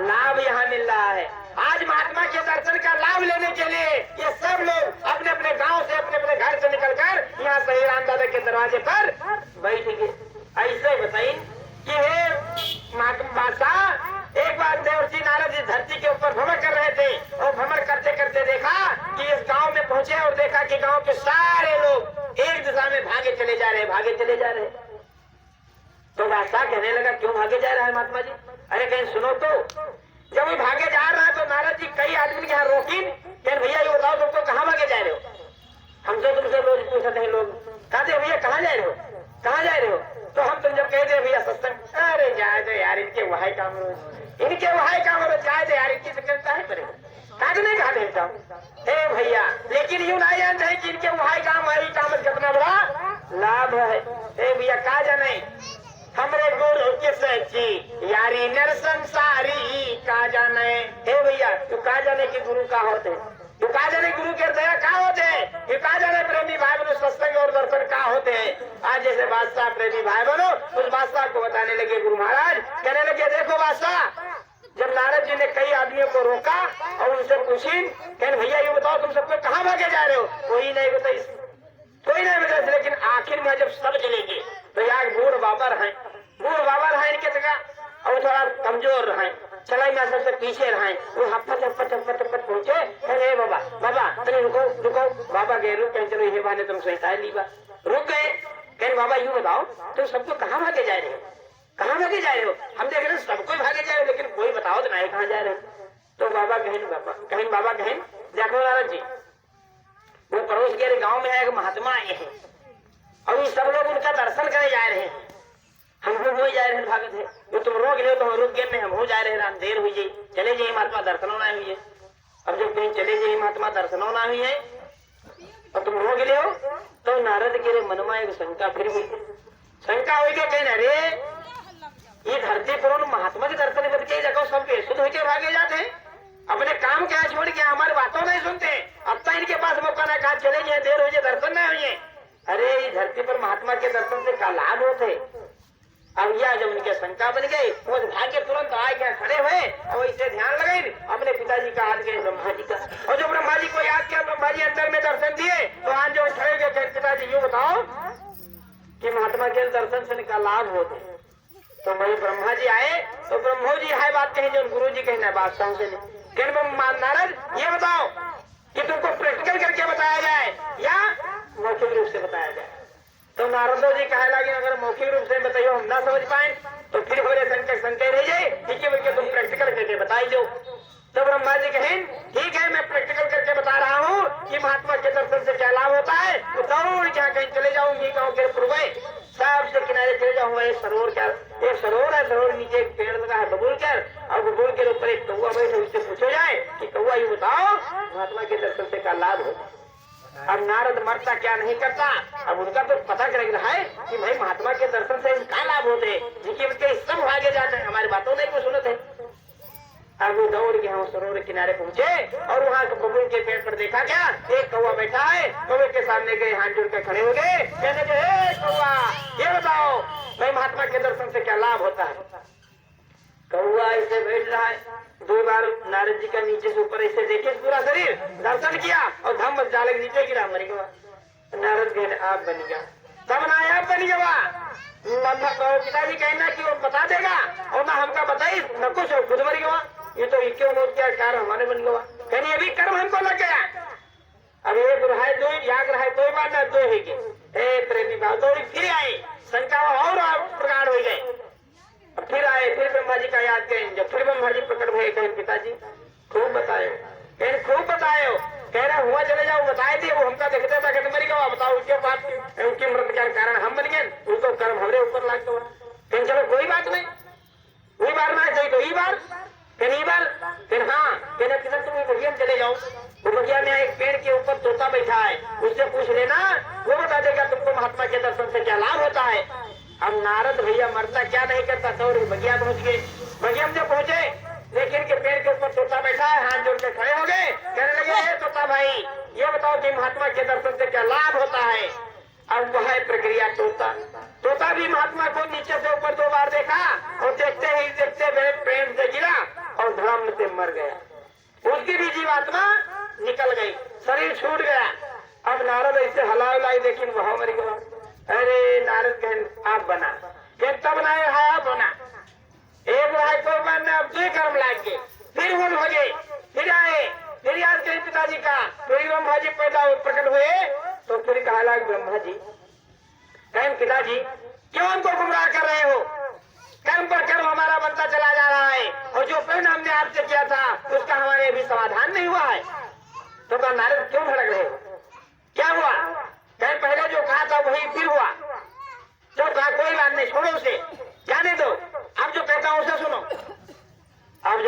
लाभ यहाँ मिल रहा है। आज महात्मा के दर्शन का लाभ लेने के लिए ये सब लोग अपने अपने गांव से, अपने अपने घर से निकलकर यहाँ सही राम दादा के दरवाजे पर बैठ गए। ऐसे बताइए कि हे महात्मा बादशाह, एक बार देवर्षि नारद जी धरती के ऊपर भ्रमण कर रहे थे, और भ्रमण करते करते देखा कि इस गांव में पहुंचे और देखा कि गांव के सारे लोग एक दिशा में भागे चले जा रहे, भागे चले जा रहे। तो बादशाह कहने लगा, क्यों भागे जा रहा है महात्मा जी? अरे कहीं सुनो तो। जब वो भागे जा रहा है तो नारद जी कई आदमी के यहाँ रोकी, कह भैया ये बताओ तुम तो कहाँ भागे जा रहे हो? हम तो तुमसे रोज पूछते हैं लोग, कहते भैया कहाँ जा रहे हो, कहाँ जा रहे हो? तो हम तुम जब कहते भैया सत्संग, अरे जाए दो यार, इनके वहां काम रोज, इनके वहां काम रोज, जाए दो यार, इनकी सकता है परे काटने कहा देता हूँ। हे भैया, लेकिन यूं नहीं जानते हैं कि इनके वहां काम है, काम कितना बड़ा लाभ है। हे भैया, कहा जाने हमरे गुरु के सच्ची यारी नर संसारी, कहा जाने। हे भैया, तू कहा जाने कि गुरु का होते, तू कहा जाने गुरु के दया का होते हैं, तू कहा जाने प्रेमी भाई बनो सत्संग और दर्शन का होते हैं। आज जैसे बादशाह प्रेमी भाई बनो उस बादशाह को बताने लगे गुरु महाराज, कहने लगे देखो बादशाह, जब नारद जी ने कई आदमियों को रोका और उनसे पूछी, कहने भैया ये बताओ तुम सबको कहाँ भागे जा रहे हो? कोई नहीं बताई, कोई नहीं बताई, लेकिन आखिर में जब सब चलेंगे तो यार बूढ़ बाबर हैं, बूढ़ बाबर हैं इनके जगह, और थोड़ा कमजोर रहे, चलाई में सबसे पीछे रहे, वो हफ्पत हफ्पत हफ्पत हफ्पत पहुंचे। अरे बाबा बाबा तने रुको रुको, बाबा गए रुक, कहीं चलो ये बहाने तुम सही लीबा, रुक गए। कह बाबा यूँ बताओ तुम सबको कहाँ भागे जा रहे हो, कहाँ भागे जा रहे हो? हम देख रहे सबको भागे जा रहे हो, लेकिन कोई बताओ तो नहीं कहाँ जा रहे हो? तो बाबा कहन देखो नारद जी, वो पड़ोस के गांव में है एक महात्मा आए हैं, और ये सब लोग उनका दर्शन करे जा रहे हैं, हम लोग हो जा रहे हैं भागत है, वो तुम रोक ले तो हम रुक गए, हम हो जा रहे हैं, देर हुई जाए, चले जाइए महात्मा दर्शन होना हुई है। अब जब कहीं चले जाइए महात्मा दर्शन होना हुई है और तुम रोक ले हो, तो नारद के मन में एक शंका फिर हुई, शंका हुई के कहना अरे ये धरती पर महात्मा के दर्शन बद के जगह सबके शुद्ध होकर भागे जाते हैं, अपने काम क्या छोड़ के हमारी बातों नहीं सुनते। अब तो इनके पास मौका ना कहा चले जाए, देर हो जाए, दर्शन नहीं हुई। अरे ये धरती पर महात्मा के दर्शन से क्या लाभ होते? अब यह जब उनके शंका बन गई, वो भाग्य तुरंत आए क्या खड़े हुए और इसे ध्यान लगाए अपने पिताजी का हाथ गए ब्रह्मा जी का, और जो ब्रह्मा जी को याद किया ब्रह्मा जी अंदर में दर्शन दिए, तो आज जो खड़े गए पिताजी यूँ बताओ कि महात्मा के दर्शन से क्या लाभ होते? तो वही ब्रह्मा जी आए, तो ब्रह्मो जी है बात कही जो गुरु जी कहना बादशाह से नारद ये बताओ कि तुमको प्रैक्टिकल करके बताया जाए या मौखिक रूप से बताया जाए? तो नारदो जी कहे लगे अगर मौखिक रूप से बताइयो हम ना समझ पाए तो फिर हमारे संकट रह जाए, ठीक है बोल तुम प्रैक्टिकल करके बताई दो। तो ब्रह्मा जी कहें ठीक है मैं प्रैक्टिकल करके बता रहा हूँ कि महात्मा के दर्शन से क्या लाभ होता है। तो जरूर जहाँ कहीं चले जाऊंगी गाँव के पूर्व सबसे किनारे चले जाऊंगा, एक सरोवर क्या एक सरोवर है, सरोवर नीचे एक पेड़ लगा है बबूल कर, और बबूल के ऊपर एक कौआ बैठे, उससे पूछो जाए कि कौआ ये बताओ महात्मा के दर्शन से क्या लाभ हो। अब नारद मरता क्या नहीं करता, अब उनका तो पता कर रहा है कि भाई महात्मा के दर्शन से क्या लाभ होते, जिनके उनके सब आगे जाते हैं, हमारी बातों नहीं को सुनते। अब वो दौड़ के हम सरोवर किनारे पहुंचे और वहाँ बबूल के पेड़ पर देखा क्या एक कौवा बैठा है, कौवे के सामने गए हाथ जोड़ के खड़े हो गए, कहने के हे कौवा ये बताओ भाई महात्मा के दर्शन से क्या लाभ होता है। कौवा ऐसे बैठ रहा है, दो बार नारद जी का नीचे से ऊपर ऐसे देखे पूरा शरीर दर्शन किया और धम जाले के नीचे गिरा मर गया। नारद कहने आप बन गया, तब ना आप बन गया। पिताजी कहना कि वो बता देगा और ना हमका बताई न कुछ खुद मर गया, ये तो क्यों हो क्या कार्य हमारे बन गया, कहनी अभी कर्म हमको लग गया। अब एक रहा दो याग रहा दो बार ना दो है प्रेमी भाव दौड़ी फिर आए, शंका और प्रकार हो गए, फिर आए फिर ब्रह्मा जी का याद करें, जब फिर ब्रह्मा जी प्रकट भय कहें पिताजी खूब बतायो, कहें खूब बतायो, कह रहा हुआ चले जाओ बताए थे वो हमका देखते था कहते मरी गवा, बताओ उसके बाद उनकी मृत्यु का कारण हम बन गए। लाख तो फिर चलो कोई बात नहीं, वही बार ना चाहिए तो ई बार, फिर ई बार, फिर हाँ फिर किधर तुम बगिया में चले जाओ, वो बगिया में एक पेड़ के ऊपर तोता बैठा है, उससे पूछ लेना, वो बता देगा तुमको महात्मा के दर्शन से क्या लाभ होता है। अब नारद भैया मरता क्या नहीं करता तो बगिया पहुंच गए। बगिया में जब पहुंचे लेकिन के पेड़ के ऊपर तोता बैठा है, हाथ जोड़ के खड़े हो गए, कहने लगे हे तोता भाई ये बताओ कि महात्मा के दर्शन से क्या लाभ होता है। अब वह प्रक्रिया तोता भी महात्मा को नीचे से ऊपर 2 बार देखा और देखते ही देखते हुए पेड़ से गिरा और धड़ाम से मर गया, उसकी भी जीवात्मा निकल गई, शरीर छूट गया। अब नारद ऐसे हला उलाई लेकिन वह मर गया। अरे नारद कहन आप बना के तब बनाए है, आप बना एक भाई कोई बनने अब 2 कर्म लाग गए, फिर वो भगे, फिर आए, फिर याद करें पिताजी का, फिर ब्रह्मा जी पैदा प्रकट हुए तो फिर कहा लाग ब्रह्मा जी कहें पिताजी क्यों हमको गुमराह कर रहे हो, कर्म पर कर्म हमारा बनता चला जा रहा है और जो प्रश्न हमने आपसे किया था उसका हमारे अभी समाधान नहीं हुआ है। तो कहा नारद क्यों भड़क रहे हो, क्या हुआ। कहें पहले जो कहा था वही फिर हुआ, जो कहा कोई बात नहीं छोड़ो उसे, जाने दो, अब जो कहता हूं उसे सुनो, अब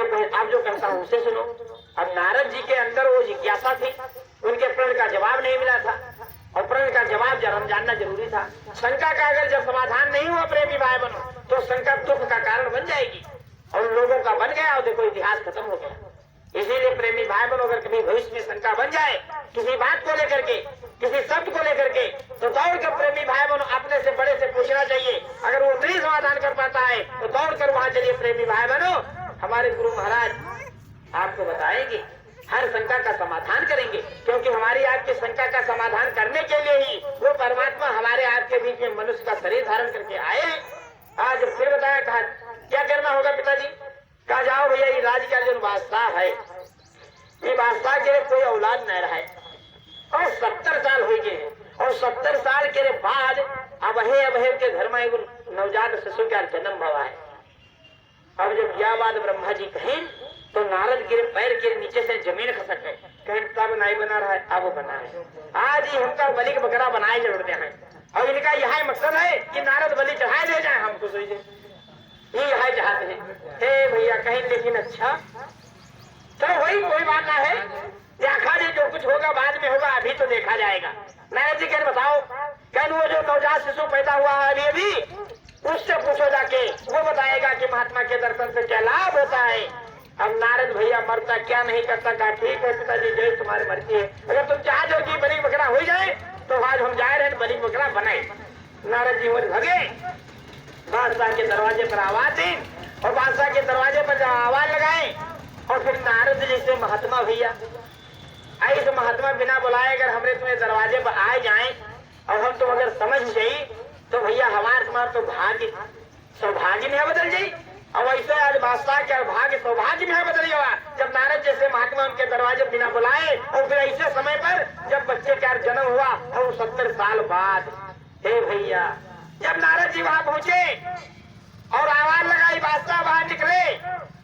जो कहता हूं उसे सुनो। अब नारद जी के अंदर वो जिज्ञासा थी, उनके प्रश्न का जवाब नहीं मिला था और प्रश्न का जवाब जानना जरूरी था। शंका का अगर जब समाधान नहीं हुआ प्रेमी भाई बनो तो शंका दुख का कारण बन जाएगी और लोगों का बन गया और देखो इतिहास खत्म हो गया। इसीलिए प्रेमी भाई बनो अगर कभी भविष्य में शंका बन जाए किसी बात को लेकर के, किसी शब्द को लेकर के, तो दौड़ कर प्रेमी भाई बनो अपने से बड़े से पूछना चाहिए। अगर वो नहीं समाधान कर पाता है तो दौड़ कर वहां चलिए प्रेमी भाई बनो, हमारे गुरु महाराज आपको बताएंगे, हर शंका का समाधान करेंगे, क्योंकि हमारी आपकी शंका का समाधान करने के लिए ही वो परमात्मा हमारे आपके बीच में मनुष्य का शरीर धारण करके आए हैं। आज फिर बताया कहा क्या करना होगा पिताजी, कहा जाओ भैया ये राज का जो बादशाह है, ये बादशाह के कोई औलाद न रहा है और 70 साल हो गए और 70 साल के बाद अबहे के घर में एक नवजात शिशु का जन्म हुआ है। अब जब यह बात ब्रह्मा जी कहें तो नारद के पैर के नीचे से जमीन खसक गए, कहें तब नहीं बना रहा है, अब बना है, आज ही हमका बलि का बकरा बनाए जरूर हैं और इनका यह मकसद है कि नारद बलि चढ़ाए ले जाए हमको, सोचिए ये यह चाहते हैं। हे भैया कहें लेकिन अच्छा चलो वही कोई बात ना है, देखा जी जो कुछ होगा बाद में होगा, अभी तो देखा जाएगा। नारद जी कहें बताओ, कहें वो जो नवजात शिशु पैदा हुआ है अभी उससे पूछो जाके, वो बताएगा कि महात्मा के दर्शन से क्या लाभ होता है। अब नारद भैया मरता क्या नहीं करता, कहा ठीक है पिताजी जय तुम्हारी मर्जी है, अगर तुम चाहते हो कि बलि बकरा हो जाए तो आज हम जा रहे हैं बलि बकरा बनाए। नारद जी और भगे, बादशाह के दरवाजे पर आवाज दी और बादशाह के दरवाजे पर आवाज लगाए और फिर नारद जी से महात्मा भैया ऐसे महात्मा बिना बुलाए अगर हमने तुम्हें दरवाजे पर आए जाए और हम तुम अगर समझ जाई तो भैया हमारे तुम्हारा तो भाग्य सौभाग्य में बदल जाये और वैसे आज बादशाह के भाग्य सौभाग्य में बदल गया जब नारद जैसे महात्मा उनके दरवाजे बिना बुलाए और फिर ऐसे समय पर जब बच्चे का जन्म हुआ और 70 साल बाद। हे भैया जब नारद जी वहां पहुंचे और आवाज लगाई बादशाह बाहर निकले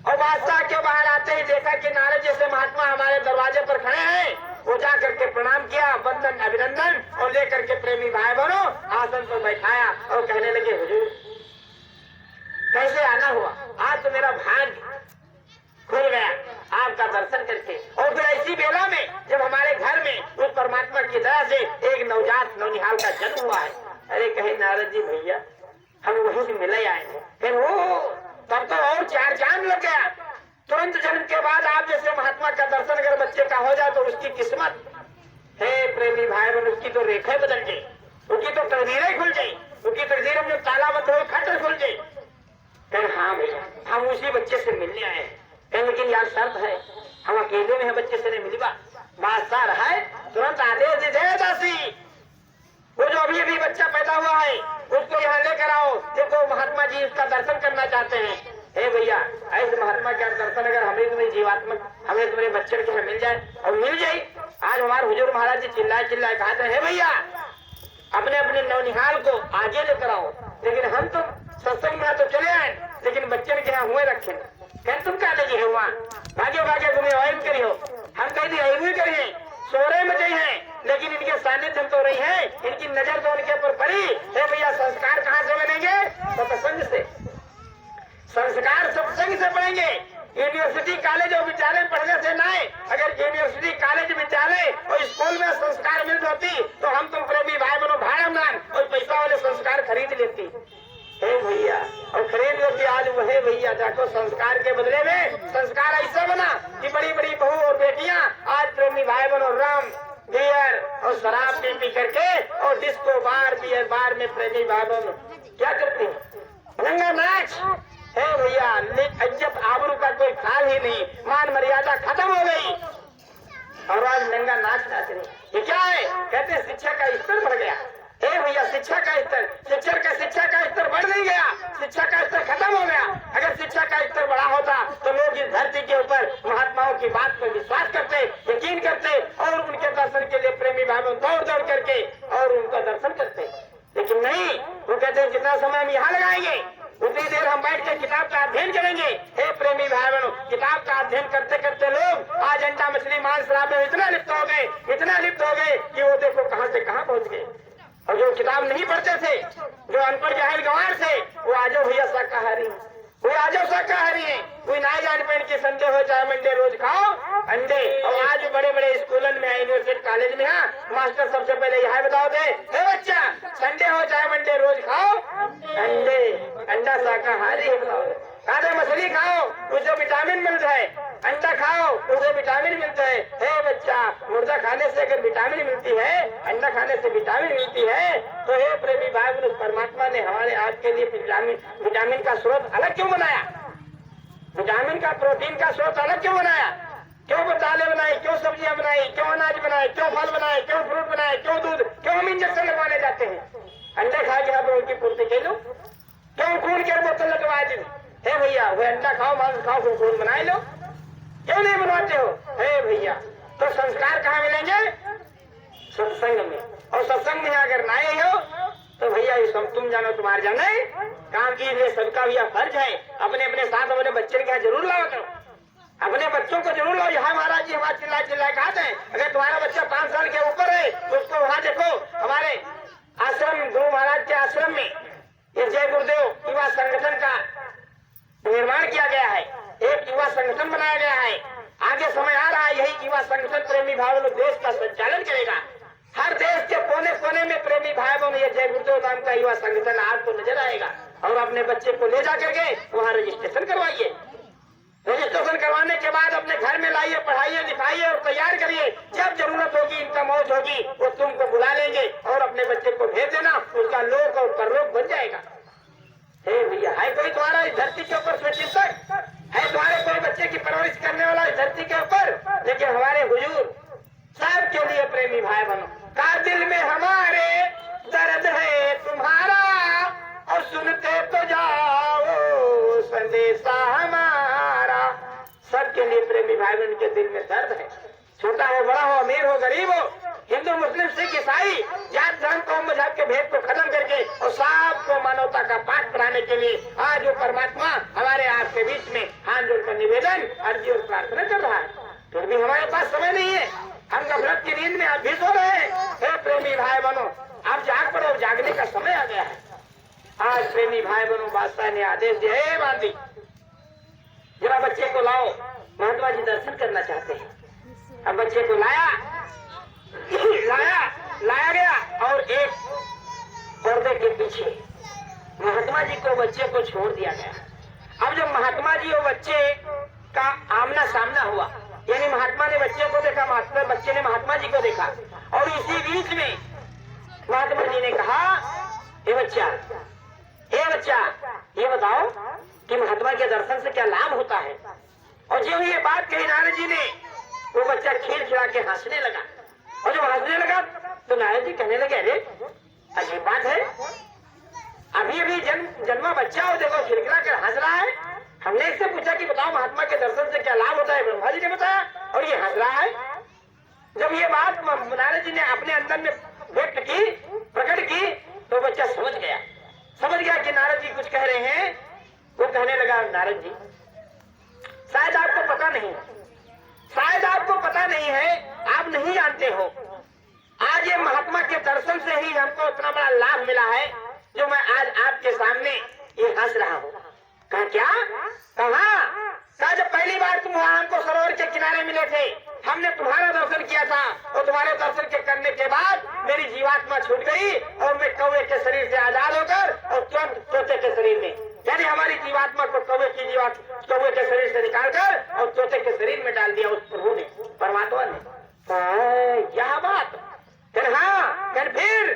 और बादशाह के बाहर आते ही देखा कि नारद जैसे महात्मा हमारे दरवाजे पर खड़े हैं, वो जा करके प्रणाम किया, वंदन अभिनंदन और लेकर के प्रेमी भाई बहनों आसन पर बैठाया और कहने लगे हुजूर कैसे आना हुआ, आज तो मेरा भाग्य खुल गया आपका दर्शन करके। और फिर ऐसी बेला में जब हमारे घर में उस परमात्मा की दया से एक नवजात नवनिहाल का जन्म हुआ है। अरे कहे नारद जी भैया हम वहीं से मिले आए हैं, फिर वो तब तो और 4 चांद लग गया। तुरंत जन्म के बाद आप जैसे महात्मा का दर्शन अगर बच्चे का हो जाए तो उसकी किस्मत है प्रेमी भाई बहन, उसकी तो रेखाएं बदल गई, उसकी तो तकदीरें खुल गई, उसकी तकदीरें में जो ताला बंद हो खट खुल गई। कहें हाँ भैया हम उसी बच्चे से मिलने आए हैं, कहें लेकिन यार शर्त है हम अकेले में बच्चे से नहीं मिलवा। बादशाह रहा है तुरंत आदेश दे दासी वो जो अभी अभी बच्चा पैदा हुआ है उसको यहाँ लेकर आओ, देखो महात्मा जी उसका दर्शन करना चाहते हैं। हे भैया ऐसे महात्मा का दर्शन अगर हमें तुम्हें जीवात्मक हमें तुम्हारे बच्चे के मिल जाए और मिल जाए। आज हमारे हुजूर महाराज जी चिल्लाए चिल्लाए कहते हैं भैया अपने अपने नवनिहाल को आगे लेकर आओ, लेकिन हम तो सत्संग में तो चले आए लेकिन बच्चे के यहाँ हुए रखे, कहें तुम क्या लगे हो वहाँ भागे भागे तुम्हें आयम करी हो, हम कह दी आयु करिए सोरे में गई है लेकिन इनके सानिध्य तो रही है, इनकी नजर तो उनके ऊपर पड़ी। हे भैया संस्कार कहाँ से बनेंगे, संस्कार सत्संग से पढ़ेंगे। यूनिवर्सिटी कॉलेज और विद्यालय पढ़ने से नहीं, अगर यूनिवर्सिटी कॉलेज विद्यालय और स्कूल में संस्कार मिल जाती तो हम तुम प्रेमी भाई बनो भाड़म नाम और पैसा वाले संस्कार खरीद लेती है भैया, और खरीद लेती। आज वही भैया जाको संस्कार के बदले में संस्कार ऐसा बना कि बड़ी बड़ी बहू और बेटियां आज प्रेमी भाई बनो राम बियर और शराब पी पी करके और डिस्को बार बियर बार में प्रेमी भाई बनो क्या करती है, रंगा नाच है भैया। इज्जत आबरू का कोई ख्याल ही नहीं, मान मर्यादा खत्म हो गई और आज नंगा नाच नाच रही। ये क्या है? कहते हैं शिक्षा का स्तर बढ़ गया। हे भैया शिक्षा का स्तर बढ़ नहीं गया, शिक्षा का स्तर खत्म हो गया। अगर शिक्षा का स्तर बड़ा होता तो लोग इस धरती के ऊपर महात्माओं की बात पर विश्वास करते, यकीन करते और उनके दर्शन के लिए प्रेमी भाइयों दौड़ दौड़ करके और उनका दर्शन करते। लेकिन नहीं, वो कहते हैं जितना समय हम यहाँ लगाएंगे उतनी देर हम बैठ के किताब का अध्ययन करेंगे। हे प्रेमी भाई बहनों, किताब का अध्ययन करते करते लोग आज अंडा मछली मांस शराब में इतना लिप्त हो गए कि वो देखो कहां से कहां पहुंच गए। और जो किताब नहीं पढ़ते थे, जो अनपढ़ जाहिल गंवार थे, वो आजो भैया शाकाहारी, वो आजो शाकाहारी है। कोई ना जान पेन के संडे हो चाहे मंडे रोज खाओ अंडे। और आज बड़े बड़े स्कूलों में यूनिवर्सिटी कॉलेज में मास्टर सबसे पहले यह बताओ दे, बच्चा संडे हो चाहे मंडे रोज खाओ अंडे, अंडा शाकाहारी है। खाते मछली खाओ उसे विटामिन मिलता है, अंडा खाओ उसे विटामिन मिलता है। हे बच्चा, मुर्गा खाने से अगर विटामिन मिलती है, अंडा खाने से विटामिन मिलती है, तो हे प्रेमी भाई बहनों, परमात्मा ने हमारे आज के लिए विटामिन का स्रोत अलग क्यों बनाया? विटामिन का प्रोटीन का स्रोत अलग क्यों बनाया? क्यों दालें बनाई, क्यों सब्जियां बनाई, क्यों अनाज बनाए, क्यों फल बनाए, क्यों फ्रूट बनाए, क्यों दूध, क्यों हम इंजेक्शन लगवाने जाते हैं? अंडे खा के आप उनकी पूर्ति के लो, क्यों खून के बोतल लगवा दी? हे भैया वो अंडा खाओ मांस खाओ खून बनाए लो, क्यों नहीं बनवाते हो? हे भैया, तो संस्कार कहाँ मिलेंगे? सत्संग में। और सत्संग में अगर ना आए हो तो भैया ये सब तुम जानो तुम्हारे जाने काम कीजिए। सबका भैया फर्ज है अपने अपने साथ अपने बच्चे के जरूर लाओ, तो अपने बच्चों को जरूर लो। यहाँ महाराज जी हमारा चिल्ला कहते हैं, अगर तुम्हारा बच्चा 5 साल के ऊपर है तो उसको वहाँ देखो, हमारे आश्रम गुरु महाराज के आश्रम में ये जय गुरुदेव युवा संगठन का निर्माण किया गया है, एक युवा संगठन बनाया गया है। आगे समय आ रहा है, यही युवा संगठन प्रेमी भाइयों ने देश का संचालन करेगा। हर देश के कोने कोने में प्रेमी भाइयों ने ये जय गुरुदेव नाम का युवा संगठन आपको नजर आएगा। और अपने बच्चे को ले जा करके वहाँ रजिस्ट्रेशन करवाइए। रजिस्ट्रेशन करवाने के बाद अपने घर में लाइए, पढ़ाइए, लिखाइए और तैयार करिए। जब जरूरत होगी, इनका मौज होगी, वो तुमको बुला लेंगे और अपने बच्चे को भेज देना, उसका लोक और परलोक बन जाएगा। हे भैया, है कोई तुम्हारा इस धरती के ऊपर स्वचिंतक? है तुम्हारे कोई बच्चे की परवरिश करने वाला इस धरती के ऊपर? लेकिन हमारे हुजूर सबके लिए प्रेमी भाई बनो, का दिल में हमारे दर्द है तुम्हारा और सुनते तो जाओ संदेशा हमारा। सबके लिए प्रेमी भाई बहन के दिल में दर्द है, छोटा हो बड़ा हो, अमीर हो गरीब हो, हिंदू मुस्लिम सिख ईसाई, जात धर्म कौम मजहब के भेद को खत्म करके और सबको मानवता का पाठ पढ़ाने के लिए आज वो परमात्मा हमारे आपके बीच में हाथ जोड़कर निवेदन, अर्जी और प्रार्थना कर रहा है। फिर भी हमारे पास समय नहीं है, हम गफलत की नींद में आप भी सो रहे हैं। हे प्रेमी भाई बनो, आप जाग पड़ो, जागने का समय आ गया है। आज प्रेमी भाई बनो, बादशाह ने आदेश दिया, हे बांदी जरा बच्चे को लाओ, महात्मा जी दर्शन करना चाहते हैं। अब बच्चे को लाया गया और एक पर्दे के पीछे महात्मा जी को बच्चे को छोड़ दिया गया। अब जब महात्मा जी और बच्चे का आमना सामना हुआ, यानी महात्मा ने बच्चे को देखा, बच्चे ने महात्मा जी को देखा, और इसी बीच में महात्मा जी ने कहा, हे बच्चा ये बताओ कि महात्मा के दर्शन से क्या लाभ होता है? और जब ये बात कही नारद जी ने, वो बच्चा खिलखिला के हंसने लगा। और जब हंसने लगा तो नारद जी कहने लगे, अरे अजीब बात है, अभी अभी जन्मा बच्चा हो, देखो खिलखिला कर हंस रहा है। हमने इससे पूछा कि बताओ महात्मा के दर्शन से क्या लाभ होता है? ब्रह्मा जी ने बताया और ये हंस रहा है। जब ये बात नारद जी ने अपने अंदर में व्यक्त की, प्रकट की, तो बच्चा समझ गया कि नारद जी कुछ कह रहे हैं। वो कहने लगा, नारद जी शायद आपको पता नहीं है, आप नहीं जानते हो, आज ये महात्मा के दर्शन से ही हमको इतना बड़ा लाभ मिला है जो मैं आज आपके सामने ये हंस रहा हूँ। कहा क्या? कहा जब पहली बार तुम वहां हमको सरोवर के किनारे मिले थे, हमने तुम्हारा दर्शन किया था और तुम्हारे दर्शन के करने के बाद मेरी जीवात्मा छूट गई और मैं कौवे के शरीर से आजाद होकर और तुरंत तोते के शरीर में, यानी हमारी जीवात्मा को कौवे के शरीर से निकालकर और तोते के शरीर में डाल दिया उस प्रभु ने, परमात्मा ने। यह बात फिर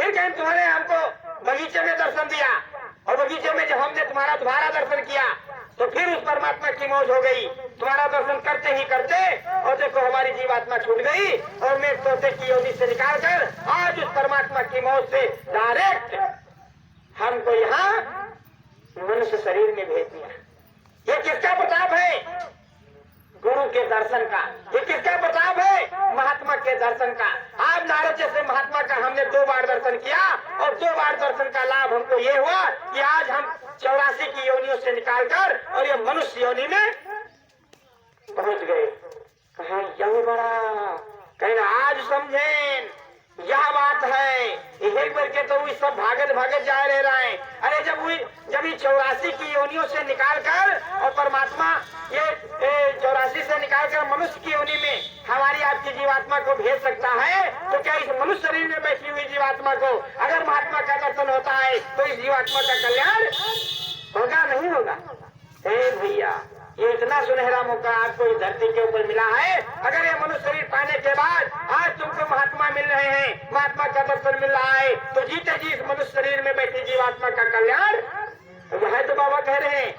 कहीं तुम्हारे हमको बगीचे में दर्शन दिया और बगीचे में जब हमने तुम्हारा दोबारा दर्शन किया तो फिर उस परमात्मा की मौज हो गई। तुम्हारा दर्शन करते ही करते और देखो हमारी जीवात्मा छूट गई और मैं तोते की योनि से निकाल कर आज उस परमात्मा की मौज से डायरेक्ट हमको यहाँ मनुष्य शरीर में भेज दिया। ये किसका प्रताप है? गुरु के दर्शन का। ये किसका प्रताप है? महात्मा के दर्शन का। आज नारद जैसे महात्मा का हमने 2 बार दर्शन किया और 2 बार दर्शन का लाभ हमको ये हुआ कि आज हम 84 की योनियों से निकालकर और ये मनुष्य योनि में पहुंच गए। कहा यह बड़ा कहना आज समझें, यह बात है। एक बार के तो सब भागत जा रहे हैं। अरे जब ये 84 की योनियों से निकालकर और परमात्मा ये 84 से निकालकर मनुष्य की योनि में हमारी आपकी जीवात्मा को भेज सकता है, तो क्या इस मनुष्य शरीर में बैठी हुई जीवात्मा को अगर महात्मा का दर्शन होता है तो इस जीवात्मा का कल्याण होगा नहीं होगा? भैया ये इतना सुनहरा मौका आपको इस धरती के ऊपर मिला है। अगर ये मनुष्य शरीर पाने के बाद आज तुमको महात्मा मिल रहे हैं, महात्मा का दर्शन मिल रहा है, तो जीते जी इस मनुष्य शरीर में बैठी जीवात्मा का कल्याण है। तो बाबा कह रहे हैं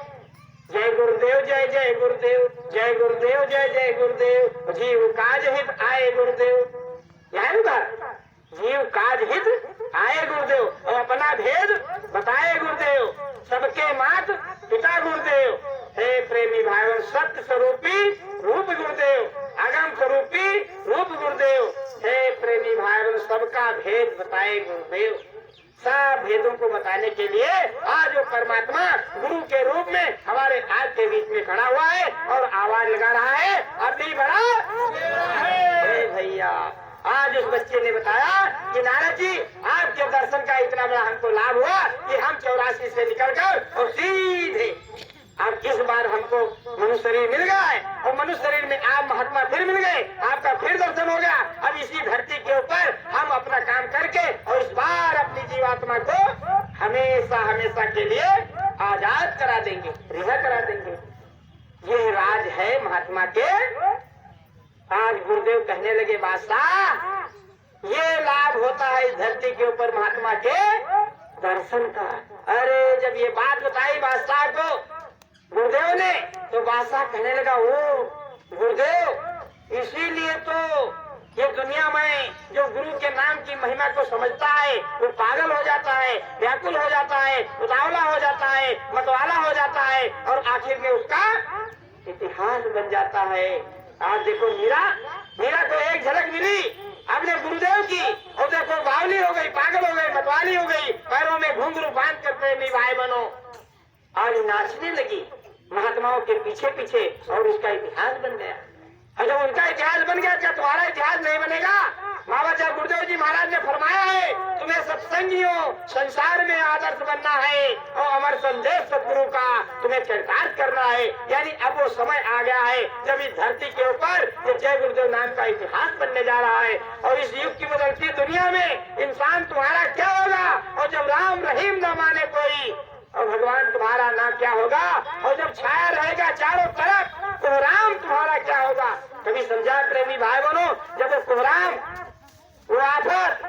जय गुरुदेव जय जय गुरुदेव, जय गुरुदेव जय जय गुरुदेव, जीव काज हित आए गुरुदेव। यह जीव काज हित आए गुरुदेव और अपना भेद बताए गुरुदेव, सबके मात पिता गुरुदेव। हे प्रेमी भाइयों, सत्य स्वरूपी रूप गुरुदेव, अगम स्वरूपी रूप गुरुदेव। हे प्रेमी भाइयों, सबका भेद बताए गुरुदेव। सब भेदों को बताने के लिए आज वो परमात्मा गुरु के रूप में हमारे आज के बीच में खड़ा हुआ है और आवाज लगा रहा है अभी बड़ा है। भैया आज उस बच्चे ने बताया कि नारद जी आपके दर्शन का इतना बड़ा हमको लाभ हुआ कि हम 84 से निकलकर और सीधे अब इस बार हमको मनुष्य शरीर मिल गया है और मनुष्य शरीर में आप महात्मा फिर मिल गए, आपका फिर दर्शन हो गया। अब इसी धरती के ऊपर हम अपना काम करके और इस बार अपनी जीवात्मा को हमेशा हमेशा के लिए आजाद करा देंगे, रिहा करा देंगे। ये राज है महात्मा के। आज गुरुदेव कहने लगे बादशाह ये लाभ होता है इस धरती के ऊपर महात्मा के दर्शन का। अरे जब ये बात बताई बादशाह को गुरुदेव ने तो बादशाह कहने लगा ओ गुरुदेव, इसीलिए तो ये दुनिया में जो गुरु के नाम की महिमा को समझता है वो पागल हो जाता है, व्याकुल हो जाता है, उतावला हो जाता है, मतवाला हो जाता है और आखिर में उसका इतिहास बन जाता है। आज देखो मीरा को एक झलक मिली अपने गुरुदेव की और देखो बावली हो गई, पागल हो गई, मतवाली हो गई, पैरों में घुंघरू बांध कर प्रेमी भाई बनो आज नाचने लगी महात्माओं के पीछे पीछे और उसका इतिहास बन गया। और जब उनका इतिहास बन गया क्या तुम्हारा इतिहास नहीं बनेगा? बाबा साहब गुरुदेव जी महाराज ने फरमाया है तुम्हें सत्संगियों संसार में आदर्श बनना है और अमर संदेश सदगुरु का तुम्हें चरितार्थ करना है। यानी अब वो समय आ गया है जब इस धरती के ऊपर ये जय गुरुदेव नाम का इतिहास बनने जा रहा है। और इस युग की बदलती दुनिया में इंसान तुम्हारा क्या होगा? और जब राम रहीम न माने कोई और भगवान तुम्हारा नाम क्या होगा? और जब छाया रहेगा चारों तरफ कोहराम तुम्हारा क्या होगा? कभी समझा प्रेमी भाई बनो, जब वो कोहराम, वो आफत,